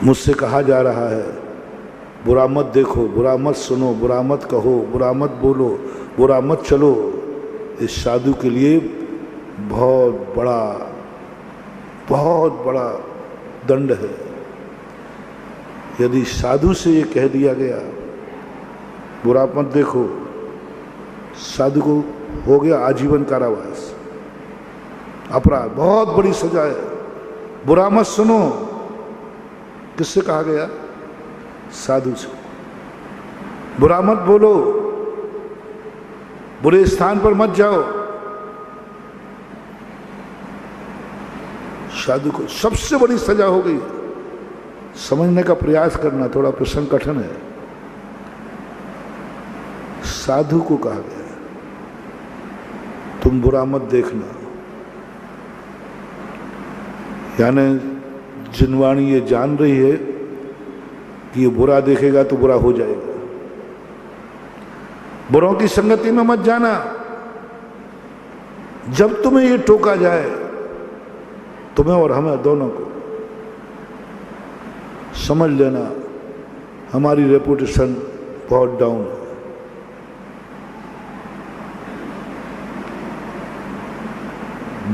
मुझसे कहा जा रहा है बुरा मत देखो, बुरा मत सुनो, बुरा मत कहो, बुरा मत बोलो, बुरा मत चलो। इस साधु के लिए बहुत बड़ा दंड है। यदि साधु से ये कह दिया गया बुरा मत देखो, साधु को हो गया आजीवन कारावास, अपराध, बहुत बड़ी सजा है। बुरा मत सुनो, किससे कहा गया? साधु से। बुरा मत बोलो, बुरे स्थान पर मत जाओ, साधु को सबसे बड़ी सजा हो गई। समझने का प्रयास करना थोड़ा प्रसंग कठिन है। साधु को कहा गया तुम बुरा मत देखना, यानी जिनवाणी ये जान रही है कि ये बुरा देखेगा तो बुरा हो जाएगा। बुरों की संगति में मत जाना। जब तुम्हें ये टोका जाए, तुम्हें और हमें दोनों को, समझ लेना हमारी रेपुटेशन बहुत डाउन है।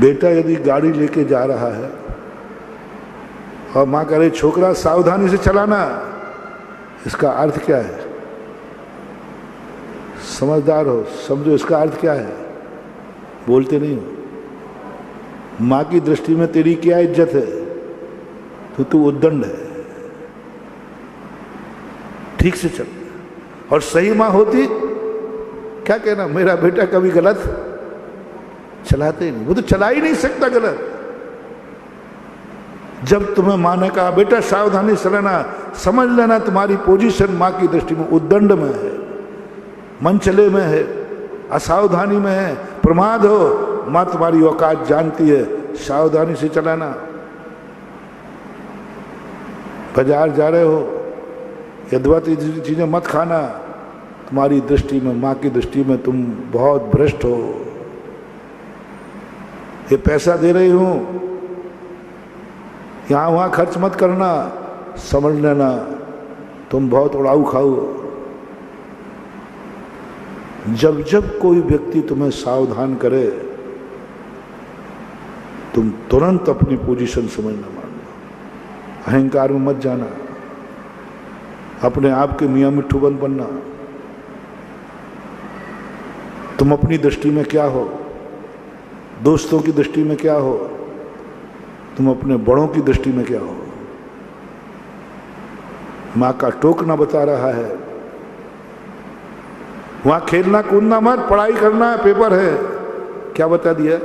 बेटा यदि गाड़ी लेके जा रहा है और मां कह रही छोकरा सावधानी से चलाना, इसका अर्थ क्या है? समझदार हो, समझो इसका अर्थ क्या है। बोलते नहीं हो। मां की दृष्टि में तेरी क्या इज्जत है? तो तू उद्दंड है। ठीक से चल। और सही मां होती क्या कहना, मेरा बेटा कभी गलत चलाते ही नहीं, वो तो चला ही नहीं सकता गलत। जब तुम्हें मां ने कहा बेटा सावधानी से चलाना, समझ लेना तुम्हारी पोजीशन मां की दृष्टि में उद्दंड में है, मनचले में है, असावधानी में है, प्रमाद हो। मां तुम्हारी औकात जानती है, सावधानी से चलाना। बाजार जा रहे हो, यद्वत चीजें मत खाना। तुम्हारी दृष्टि में, मां की दृष्टि में तुम बहुत भ्रष्ट हो। ये पैसा दे रही हूं, यहां वहां खर्च मत करना, समझ लेना तुम बहुत उड़ाऊ खाओ। जब जब कोई व्यक्ति तुम्हें सावधान करे तुम तुरंत अपनी पोजीशन समझना मान लो। अहंकार में मत जाना, अपने आप के मियां मिट्ठू बन बनना। तुम अपनी दृष्टि में क्या हो, दोस्तों की दृष्टि में क्या हो, तुम अपने बड़ों की दृष्टि में क्या हो। मां का टोकना बता रहा है, वहां खेलना कूदना मत, पढ़ाई करना है, पेपर है। क्या बता दिया,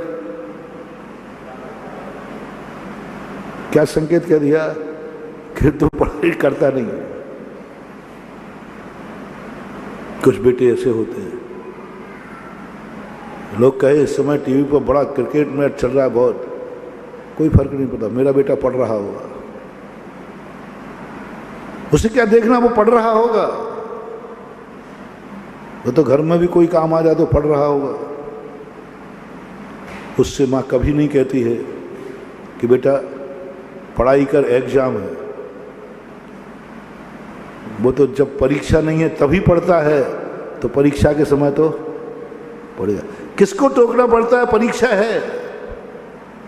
क्या संकेत कह दिया कि तू पढ़ाई करता नहीं। कुछ बेटे ऐसे होते हैं, लोग कहे इस समय टीवी पर बड़ा क्रिकेट मैच चल रहा है बहुत, कोई फर्क नहीं पड़ता, मेरा बेटा पढ़ रहा होगा। उसे क्या देखना, वो पढ़ रहा होगा। वो तो घर में भी कोई काम आ जाए तो पढ़ रहा होगा। उससे माँ कभी नहीं कहती है कि बेटा पढ़ाई कर, एग्जाम है। वो तो जब परीक्षा नहीं है तभी पढ़ता है, तो परीक्षा के समय तो पढ़ेगा। किसको टोकना पड़ता है, परीक्षा है,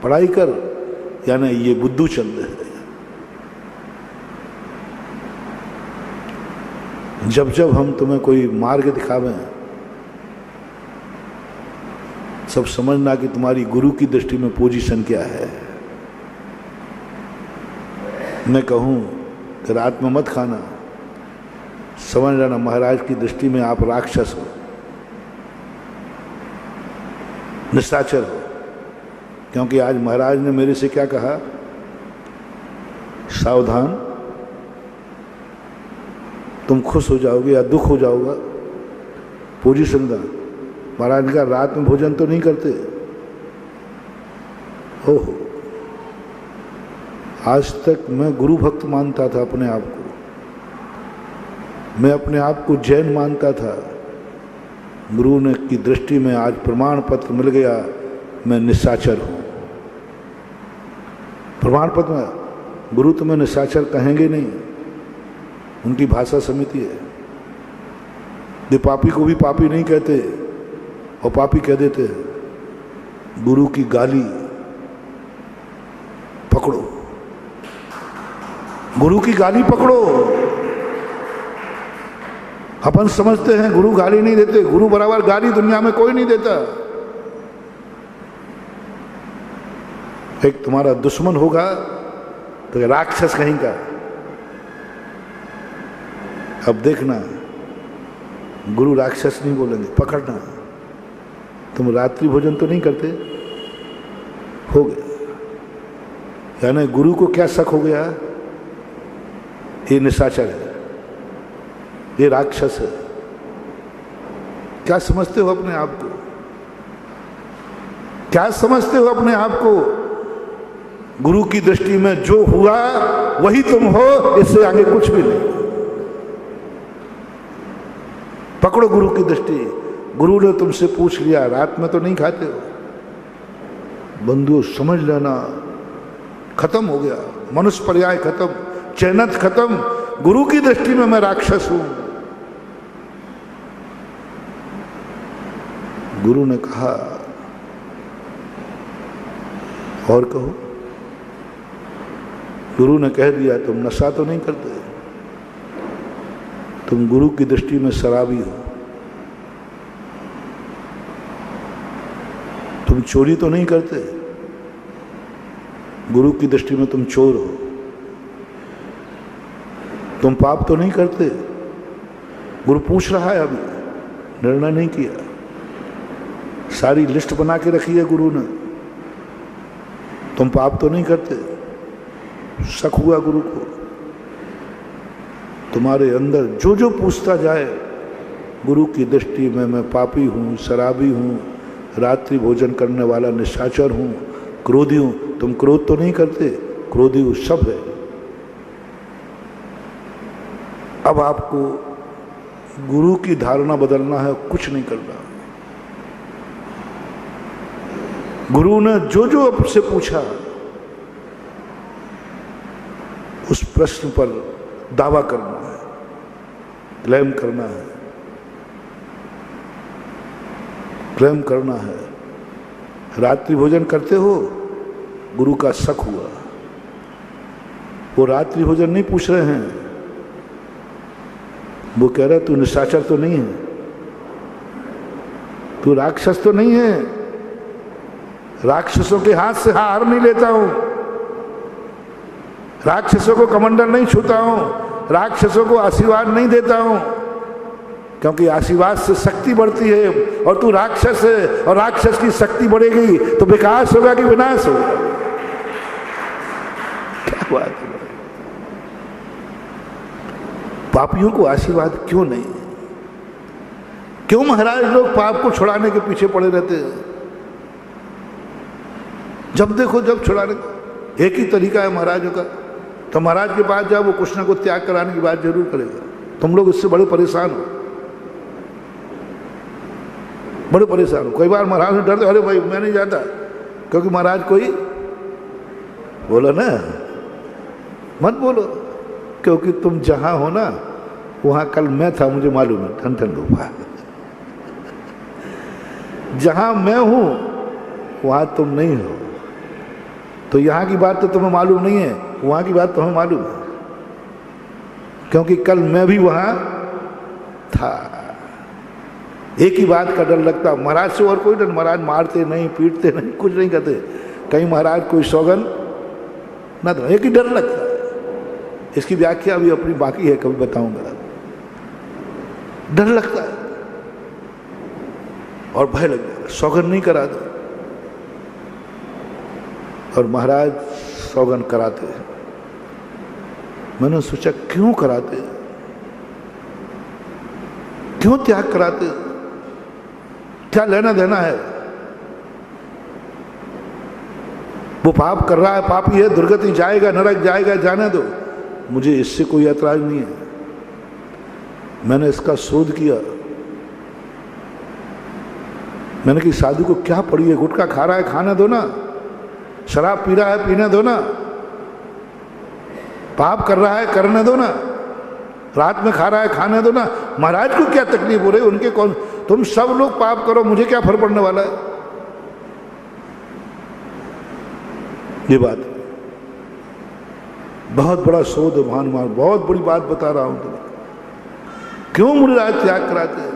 पढ़ाई कर, यानी ये बुद्धू चंद है। जब जब हम तुम्हें कोई मार्ग दिखावें, सब समझना कि तुम्हारी गुरु की दृष्टि में पोजीशन क्या है। मैं कहूं कि रात में मत खाना, समझ लेना महाराज की दृष्टि में आप राक्षस हो, निशाचर हो। क्योंकि आज महाराज ने मेरे से क्या कहा, सावधान, तुम खुश हो जाओगे या दुख हो जाओगा, पोजीशन दा। महाराज ने कहा रात में भोजन तो नहीं करते। ओहो, आज तक मैं गुरु भक्त मानता था अपने आप को, मैं अपने आप को जैन मानता था। गुरु ने की दृष्टि में आज प्रमाण पत्र मिल गया, मैं निशाचर हूं। प्रमाण पत्र में गुरु तुम्हें निशाचर कहेंगे नहीं, उनकी भाषा समिति है। ये पापी को भी पापी नहीं कहते, और पापी कह देते हैं। गुरु की गाली पकड़ो, गुरु की गाली पकड़ो। अपन समझते हैं गुरु गाली नहीं देते, गुरु बराबर गाली दुनिया में कोई नहीं देता। एक तुम्हारा दुश्मन होगा तो राक्षस कहीं का। अब देखना, गुरु राक्षस नहीं बोलेंगे, पकड़ना। तुम रात्रि भोजन तो नहीं करते, हो गया। यानी गुरु को क्या शक हो गया, ये निशाचर है, ये राक्षस है। क्या समझते हो अपने आप को, क्या समझते हो अपने आप को? गुरु की दृष्टि में जो हुआ वही तुम हो, इससे आगे कुछ भी नहीं। पकड़ो गुरु की दृष्टि। गुरु ने तुमसे पूछ लिया रात में तो नहीं खाते हो, बंधु समझ लेना खत्म हो गया, मनुष्य पर्याय खत्म, चैनत खत्म। गुरु की दृष्टि में मैं राक्षस हूं। गुरु ने कहा और कहो। गुरु ने कह दिया तुम नशा तो नहीं करते, तुम गुरु की दृष्टि में शराबी हो। तुम चोरी तो नहीं करते, गुरु की दृष्टि में तुम चोर हो। तुम पाप तो नहीं करते, गुरु पूछ रहा है, अभी निर्णय नहीं किया, सारी लिस्ट बना के रखी है गुरु ने। तुम पाप तो नहीं करते, शक हुआ गुरु को। तुम्हारे अंदर जो जो पूछता जाए, गुरु की दृष्टि में मैं पापी हूँ, शराबी हूँ, रात्रि भोजन करने वाला निशाचर हूँ, क्रोधी हूँ। तुम क्रोध तो नहीं करते, क्रोधी हूँ, सब है। अब आपको गुरु की धारणा बदलना है, कुछ नहीं करना। गुरु ने जो जो आपसे पूछा उस प्रश्न पर दावा करना है, क्लेम करना है, क्लेम करना है। रात्रि भोजन करते हो, गुरु का शक हुआ। वो रात्रि भोजन नहीं पूछ रहे हैं, वो कह रहे तू निशाचर तो नहीं है, तू राक्षस तो नहीं है, राक्षसों के हाथ से हार नहीं लेता हूं, राक्षसों को कमंडल नहीं छूता हूं, राक्षसों को आशीर्वाद नहीं देता हूं, क्योंकि आशीर्वाद से शक्ति बढ़ती है और तू राक्षस है और राक्षस की शक्ति बढ़ेगी तो विकास होगा कि विनाश होगा। क्या बात है। पापियों को आशीर्वाद क्यों नहीं? क्यों महाराज लोग पाप को छुड़ाने के पीछे पड़े रहते हैं? जब देखो जब छुड़ाने का एक ही तरीका है महाराजों का, तो महाराज के पास जाओ, वो कृष्ण को त्याग कराने की बात जरूर करेगा। तुम लोग इससे बड़े परेशान हो, बड़े परेशान हो। कई बार महाराज से डरते, अरे भाई मैं नहीं जाता, क्योंकि महाराज कोई बोलो ना, मत बोलो, क्योंकि तुम जहां हो ना वहां कल मैं था, मुझे मालूम है। ठन ठन डूबा, जहां मैं हूं वहां तुम नहीं हो, तो यहां की बात तो तुम्हें मालूम नहीं है, वहां की बात तुम्हें मालूम है, क्योंकि कल मैं भी वहां था। एक ही बात का डर लगता, महाराज से और कोई डर। महाराज मारते नहीं, पीटते नहीं, कुछ नहीं करते, कहीं महाराज कोई सौगन ना दो, एक ही डर लगता है। इसकी व्याख्या अभी अपनी बाकी है, कभी बताऊंगा। डर लगता है और भय लग जाता है, सौगन नहीं करा दो। और महाराज सौगन कराते हैं। मैंने सोचा क्यों कराते, क्यों त्याग कराते, क्या लेना देना है? वो पाप कर रहा है, पापी है, दुर्गति जाएगा, नरक जाएगा, जाने दो, मुझे इससे कोई ऐतराज नहीं है। मैंने इसका शोध किया, मैंने कि साधु को क्या पड़ी है, गुटखा खा रहा है, खाने दो ना, शराब पी रहा है, पीने दो ना, पाप कर रहा है, करने दो ना, रात में खा रहा है, खाने दो ना। महाराज को क्या तकलीफ हो रही है, उनके कौन, तुम सब लोग पाप करो, मुझे क्या फर्क पड़ने वाला है? ये बात बहुत बड़ा शोध है भानुमान, बहुत बड़ी बात बता रहा हूं तुम्हें। क्यों मुराद त्याग कराते हैं?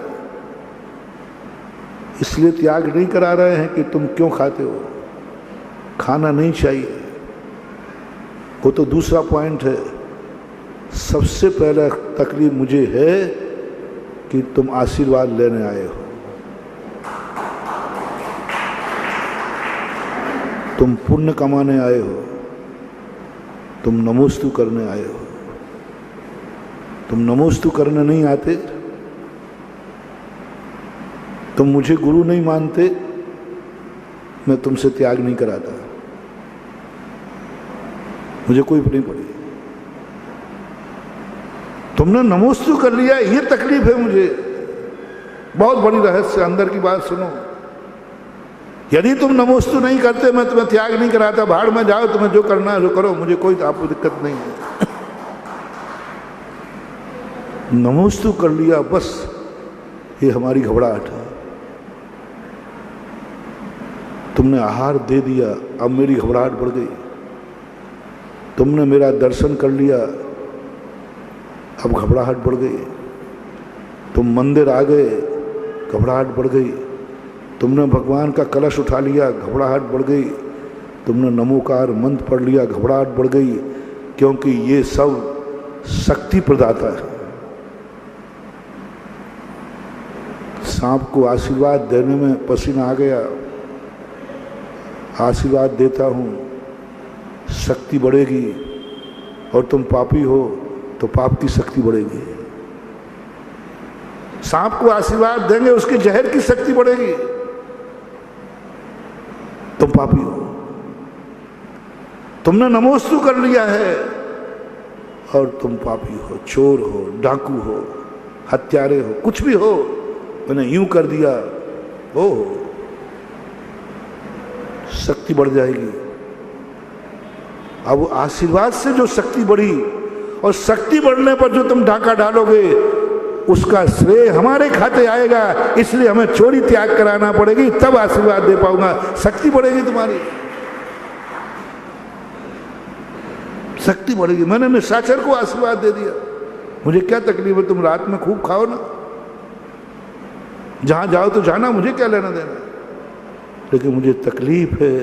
इसलिए त्याग नहीं करा रहे हैं कि तुम क्यों खाते हो, खाना नहीं चाहिए, वो तो दूसरा पॉइंट है। सबसे पहला तकलीफ मुझे है कि तुम आशीर्वाद लेने आए हो, तुम पुण्य कमाने आए हो, तुम नमोस्तु करने आए हो। तुम नमोस्तु करने नहीं आते, तुम मुझे गुरु नहीं मानते, मैं तुमसे त्याग नहीं कराता, मुझे कोई नहीं पड़ी। तुमने नमोस्तु कर लिया, ये तकलीफ है मुझे। बहुत बड़ी रहस्य, अंदर की बात सुनो। यदि तुम नमोस्तु नहीं करते, मैं तुम्हें त्याग नहीं कराता, भाड़ में जाओ, तुम्हें जो करना है जो करो, मुझे कोई आपको दिक्कत नहीं है। नमोस्तु कर लिया, बस ये हमारी घबराहट है। तुमने आहार दे दिया, अब मेरी घबराहट बढ़ गई। तुमने मेरा दर्शन कर लिया, अब घबराहट बढ़ गई। तुम मंदिर आ गए, घबराहट बढ़ गई। तुमने भगवान का कलश उठा लिया, घबराहट बढ़ गई। तुमने नमोकार मंत्र पढ़ लिया, घबराहट बढ़ गई, क्योंकि ये सब शक्ति प्रदाता है। सांप को आशीर्वाद देने में पसीना आ गया, आशीर्वाद देता हूं, शक्ति बढ़ेगी, और तुम पापी हो तो पाप की शक्ति बढ़ेगी। सांप को आशीर्वाद देंगे, उसके जहर की शक्ति बढ़ेगी, तुम पापी हो। तुमने नमोस्तु कर लिया है और तुम पापी हो, चोर हो, डाकू हो, हत्यारे हो, कुछ भी हो, मैंने यूं कर दिया, वो शक्ति बढ़ जाएगी। अब आशीर्वाद से जो शक्ति बढ़ी, और शक्ति बढ़ने पर जो तुम डाका डालोगे उसका श्रेय हमारे खाते आएगा, इसलिए हमें चोरी त्याग कराना पड़ेगी, तब आशीर्वाद दे पाऊंगा। शक्ति बढ़ेगी तुम्हारी, शक्ति बढ़ेगी। मैंने निशाचर को आशीर्वाद दे दिया, मुझे क्या तकलीफ है, तुम रात में खूब खाओ ना, जहां जाओ तो जाना, मुझे क्या लेना देना, लेकिन मुझे तकलीफ है,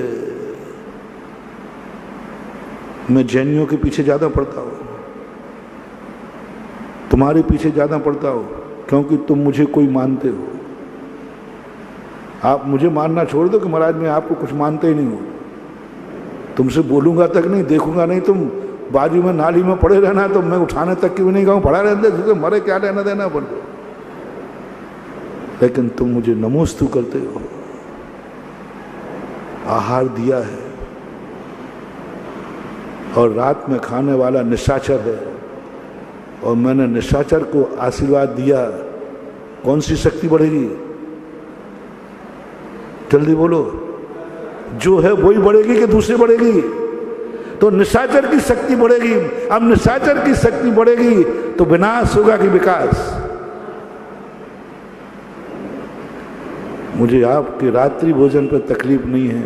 मैं जैनियों के पीछे ज्यादा पड़ता हूं, तुम्हारे पीछे ज्यादा पड़ता हूं, क्योंकि तुम मुझे कोई मानते हो। आप मुझे मानना छोड़ दो कि महाराज मैं आपको कुछ मानते ही नहीं हूं, तुमसे बोलूंगा तक नहीं, देखूंगा नहीं, तुम बाजू में नाली में पड़े रहना, तो मैं उठाने तक की भी नहीं कहूँ, पड़ा रहते, जिसे मरे क्या लेना देना अपन को, लेकिन तुम मुझे नमोस्तु करते हो, आहार दिया है, और रात में खाने वाला निशाचर है, और मैंने निशाचर को आशीर्वाद दिया, कौन सी शक्ति बढ़ेगी, जल्दी बोलो, जो है वही बढ़ेगी कि दूसरी बढ़ेगी? तो निशाचर की शक्ति बढ़ेगी। अब निशाचर की शक्ति बढ़ेगी तो विनाश होगा कि विकास? मुझे आपके रात्रि भोजन पर तकलीफ नहीं है,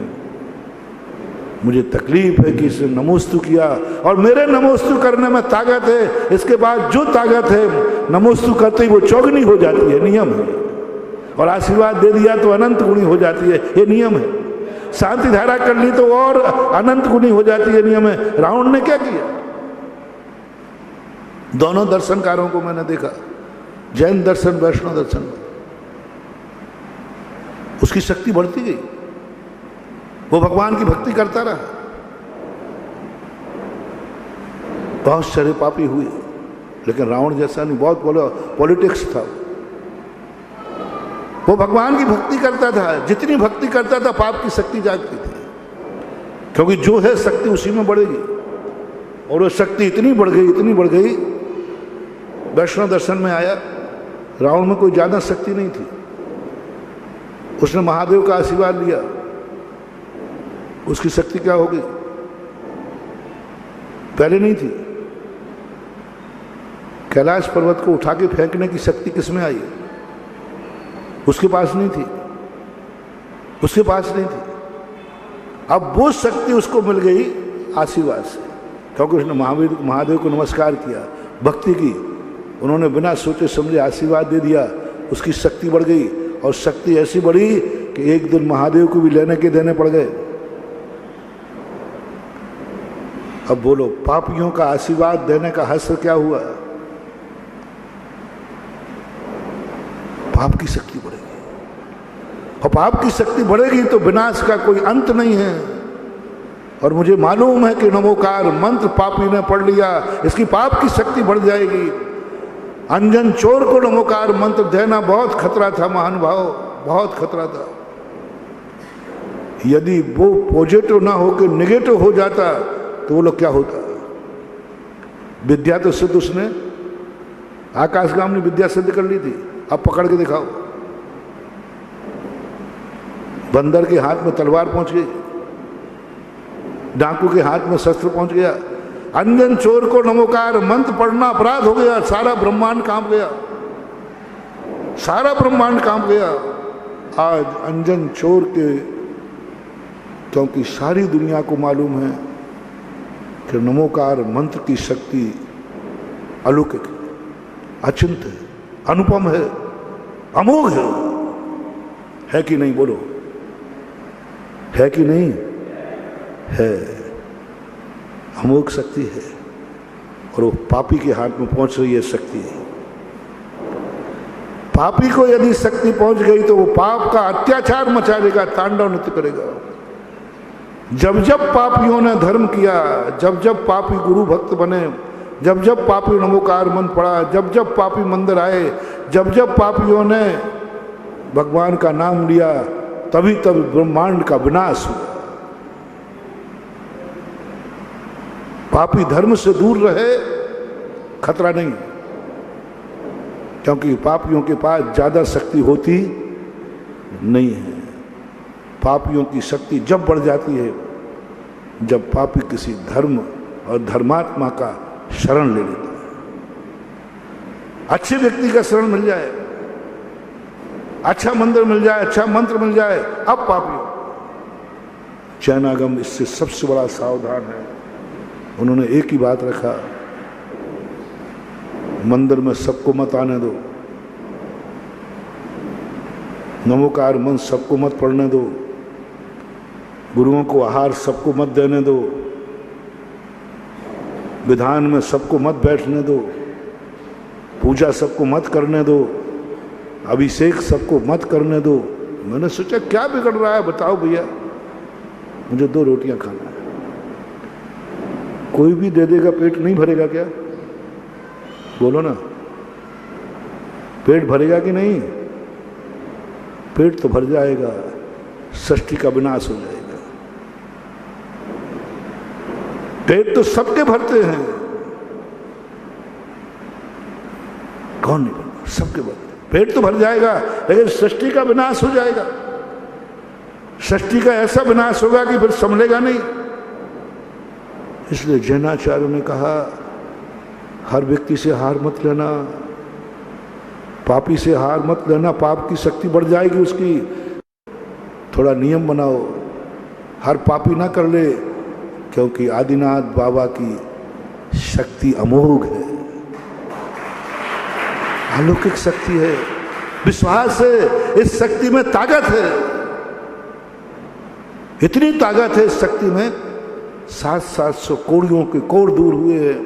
मुझे तकलीफ है कि इसने नमोस्तु किया, और मेरे नमोस्तु करने में ताकत है, इसके बाद जो ताकत है नमोस्तु करते ही वो चौगुनी हो जाती है, नियम है, और आशीर्वाद दे दिया तो अनंत गुणी हो जाती है, ये नियम है। शांति धारा कर ली तो और अनंत गुणी हो जाती है, नियम है। रावण ने क्या किया? दोनों दर्शनकारों को मैंने देखा, जैन दर्शन वैष्णव दर्शन, उसकी शक्ति बढ़ती गई, वो भगवान की भक्ति करता रहा, बहुत सारे पापी हुए, लेकिन रावण जैसा नहीं, बहुत पॉलिटिक्स था, वो भगवान की भक्ति करता था, जितनी भक्ति करता था पाप की शक्ति जागती थी, क्योंकि जो है शक्ति उसी में बढ़ेगी, और वो शक्ति इतनी बढ़ गई, इतनी बढ़ गई, वैष्णव दर्शन में आया, रावण में कोई ज्यादा शक्ति नहीं थी, उसने महादेव का आशीर्वाद लिया, उसकी शक्ति क्या हो गई? पहले नहीं थी। कैलाश पर्वत को उठा के फेंकने की शक्ति किसमें आई? उसके पास नहीं थी, उसके पास नहीं थी। अब वो शक्ति उसको मिल गई आशीर्वाद से, क्योंकि उसने महादेव को नमस्कार किया, भक्ति की, उन्होंने बिना सोचे समझे आशीर्वाद दे दिया, उसकी शक्ति बढ़ गई, और शक्ति ऐसी बढ़ी कि एक दिन महादेव को भी लेने के देने पड़ गए। अब बोलो, पापियों का आशीर्वाद देने का हश्र क्या हुआ? पाप की शक्ति बढ़ेगी, और पाप की शक्ति बढ़ेगी तो विनाश का कोई अंत नहीं है। और मुझे मालूम है कि नमोकार मंत्र पापी ने पढ़ लिया, इसकी पाप की शक्ति बढ़ जाएगी। अंजन चोर को नमोकार मंत्र देना बहुत खतरा था महानुभाव, बहुत खतरा था। यदि वो पॉजिटिव ना होकर नेगेटिव हो जाता तो वो लोग क्या होता? विद्या तो सिद्ध, उसने आकाशगामी विद्या सिद्ध कर ली थी, अब पकड़ के दिखाओ। बंदर के हाथ में तलवार पहुंच गई, डाकू के हाथ में शस्त्र पहुंच गया। अंजन चोर को नमोकार मंत्र पढ़ना अपराध हो गया, सारा ब्रह्मांड कांप गया, सारा ब्रह्मांड कांप गया। आज अंजन चोर के, क्योंकि सारी दुनिया को मालूम है कि नमोकार मंत्र की शक्ति अलौकिक है, अचिंत है, अनुपम है, अमोघ है कि नहीं? बोलो, है कि नहीं? है, अमोघ शक्ति है, और वो पापी के हाथ में पहुंच रही है शक्ति। पापी को यदि शक्ति पहुंच गई तो वो पाप का अत्याचार मचा देगा, तांडव नृत्य करेगा। जब जब पापियों ने धर्म किया, जब जब पापी गुरु भक्त बने, जब जब पापी नमोकार मंत्र पढ़ा, जब जब पापी मंदिर आए, जब जब पापियों ने भगवान का नाम लिया, तभी तभी ब्रह्मांड का विनाश हुआ। पापी धर्म से दूर रहे, खतरा नहीं, क्योंकि पापियों के पास ज्यादा शक्ति होती नहीं है। पापियों की शक्ति जब बढ़ जाती है जब पापी किसी धर्म और धर्मात्मा का शरण ले लेता है। अच्छे व्यक्ति का शरण मिल जाए, अच्छा मंदिर मिल जाए, अच्छा मंत्र मिल जाए, अब पापी। जैनागम इससे सबसे बड़ा सावधान है। उन्होंने एक ही बात रखा, मंदिर में सबको मत आने दो, नमोकार मंत्र सबको मत पढ़ने दो, गुरुओं को आहार सबको मत देने दो, विधान में सबको मत बैठने दो, पूजा सबको मत करने दो, अभिषेक सबको मत करने दो। मैंने सोचा क्या बिगड़ रहा है, बताओ भैया, मुझे 2 रोटियां खाना है। कोई भी दे देगा, पेट नहीं भरेगा क्या? बोलो ना, पेट भरेगा कि नहीं? पेट तो भर जाएगा, सृष्टि का विनाश हो जाएगा। पेट तो सबके भरते हैं, कौन नहीं भरता? सबके भरते। पेट तो भर जाएगा, लेकिन सृष्टि का विनाश हो जाएगा। सृष्टि का ऐसा विनाश होगा कि फिर संभलेगा नहीं। इसलिए जैनाचार्यों ने कहा, हर व्यक्ति से हार मत लेना, पापी से हार मत लेना, पाप की शक्ति बढ़ जाएगी उसकी। थोड़ा नियम बनाओ, हर पापी ना कर ले, क्योंकि आदिनाथ बाबा की शक्ति अमोघ है, अलौकिक शक्ति है। विश्वास है, इस शक्ति में ताकत है, इतनी ताकत है इस शक्ति में, 700 कोड़ियों के कोड़ दूर हुए हैं,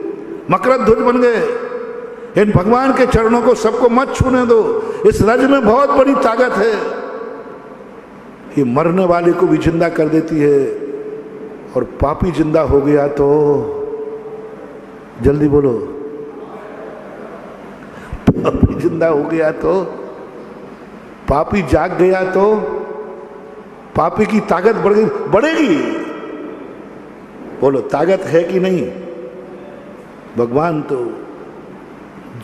मकरध्वज बन गए। इन भगवान के चरणों को सबको मत छूने दो। इस रज में बहुत बड़ी ताकत है, ये मरने वाले को भी जिंदा कर देती है। और पापी जिंदा हो गया तो, जल्दी बोलो, पापी जिंदा हो गया तो, पापी जाग गया तो, पापी की ताकत बढ़ेगी। बोलो, ताकत है कि नहीं? भगवान तो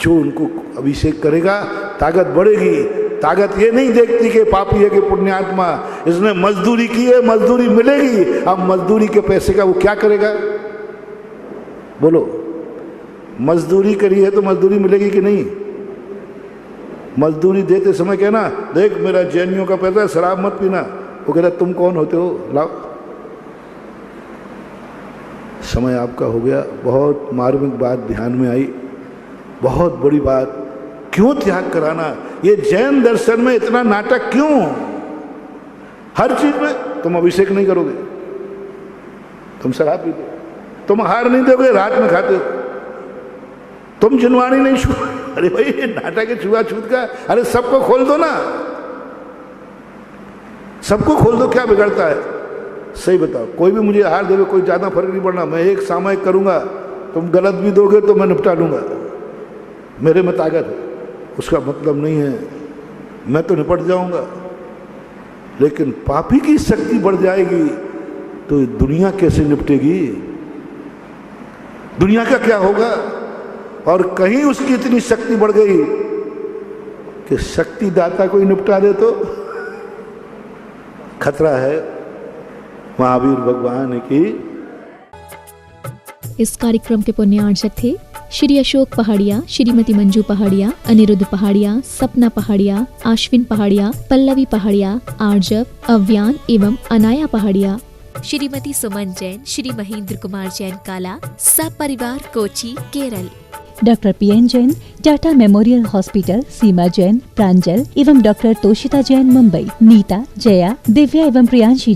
जो उनको अभिषेक करेगा ताकत बढ़ेगी। ताकत ये नहीं देखती कि पापी है कि पुण्यात्मा, इसने मजदूरी की है, मजदूरी मिलेगी। अब मजदूरी के पैसे का वो क्या करेगा? बोलो, मजदूरी करी है तो मजदूरी मिलेगी कि नहीं? मजदूरी देते समय कहना, देख मेरा जैनियों का पैसा, शराब मत पीना। वो कहता, तुम कौन होते हो, लाओ। समय आपका हो गया। बहुत मार्मिक बात ध्यान में आई, बहुत बड़ी बात। क्यों त्याग कराना? ये जैन दर्शन में इतना नाटक क्यों? हर चीज में तुम अभिषेक नहीं करोगे, तुम शराब पीते, तुम आहार नहीं दोगे, रात में खाते हो, तुम जिनवाणी नहीं छू। अरे भाई, ये नाटक है छुआछूत का। अरे सबको खोल दो ना, सबको खोल दो, क्या बिगड़ता है? सही बताओ, कोई भी मुझे आहार देवे, कोई ज्यादा फर्क नहीं पड़ना। मैं एक सामयिक करूंगा, तुम गलत भी दोगे तो मैं निपटा लूंगा, मेरे में ताकत है। उसका मतलब नहीं है मैं तो निपट जाऊंगा, लेकिन पापी की शक्ति बढ़ जाएगी तो दुनिया कैसे निपटेगी? दुनिया का क्या होगा? और कहीं उसकी इतनी शक्ति बढ़ गई कि शक्ति दाता को ही निपटा दे तो खतरा है। महावीर भगवान की। इस कार्यक्रम के पुण्यार्चक थे श्री अशोक पहाड़िया, श्रीमती मंजू पहाड़िया, अनिरुद्ध पहाड़िया, सपना पहाड़िया, आश्विन पहाड़िया, पल्लवी पहाड़िया, आर्जव, अव्यान एवं अनाया पहाड़िया। श्रीमती सुमन जैन, श्री महेंद्र कुमार जैन काला, सब परिवार Kochi, Kerala. Doctor PN Jain, Tata memorial hospital, Seema Jain, Pranjal एवं डॉक्टर तोशिता जैन, मुंबई। नीता, जया, दिव्या एवं प्रियांशी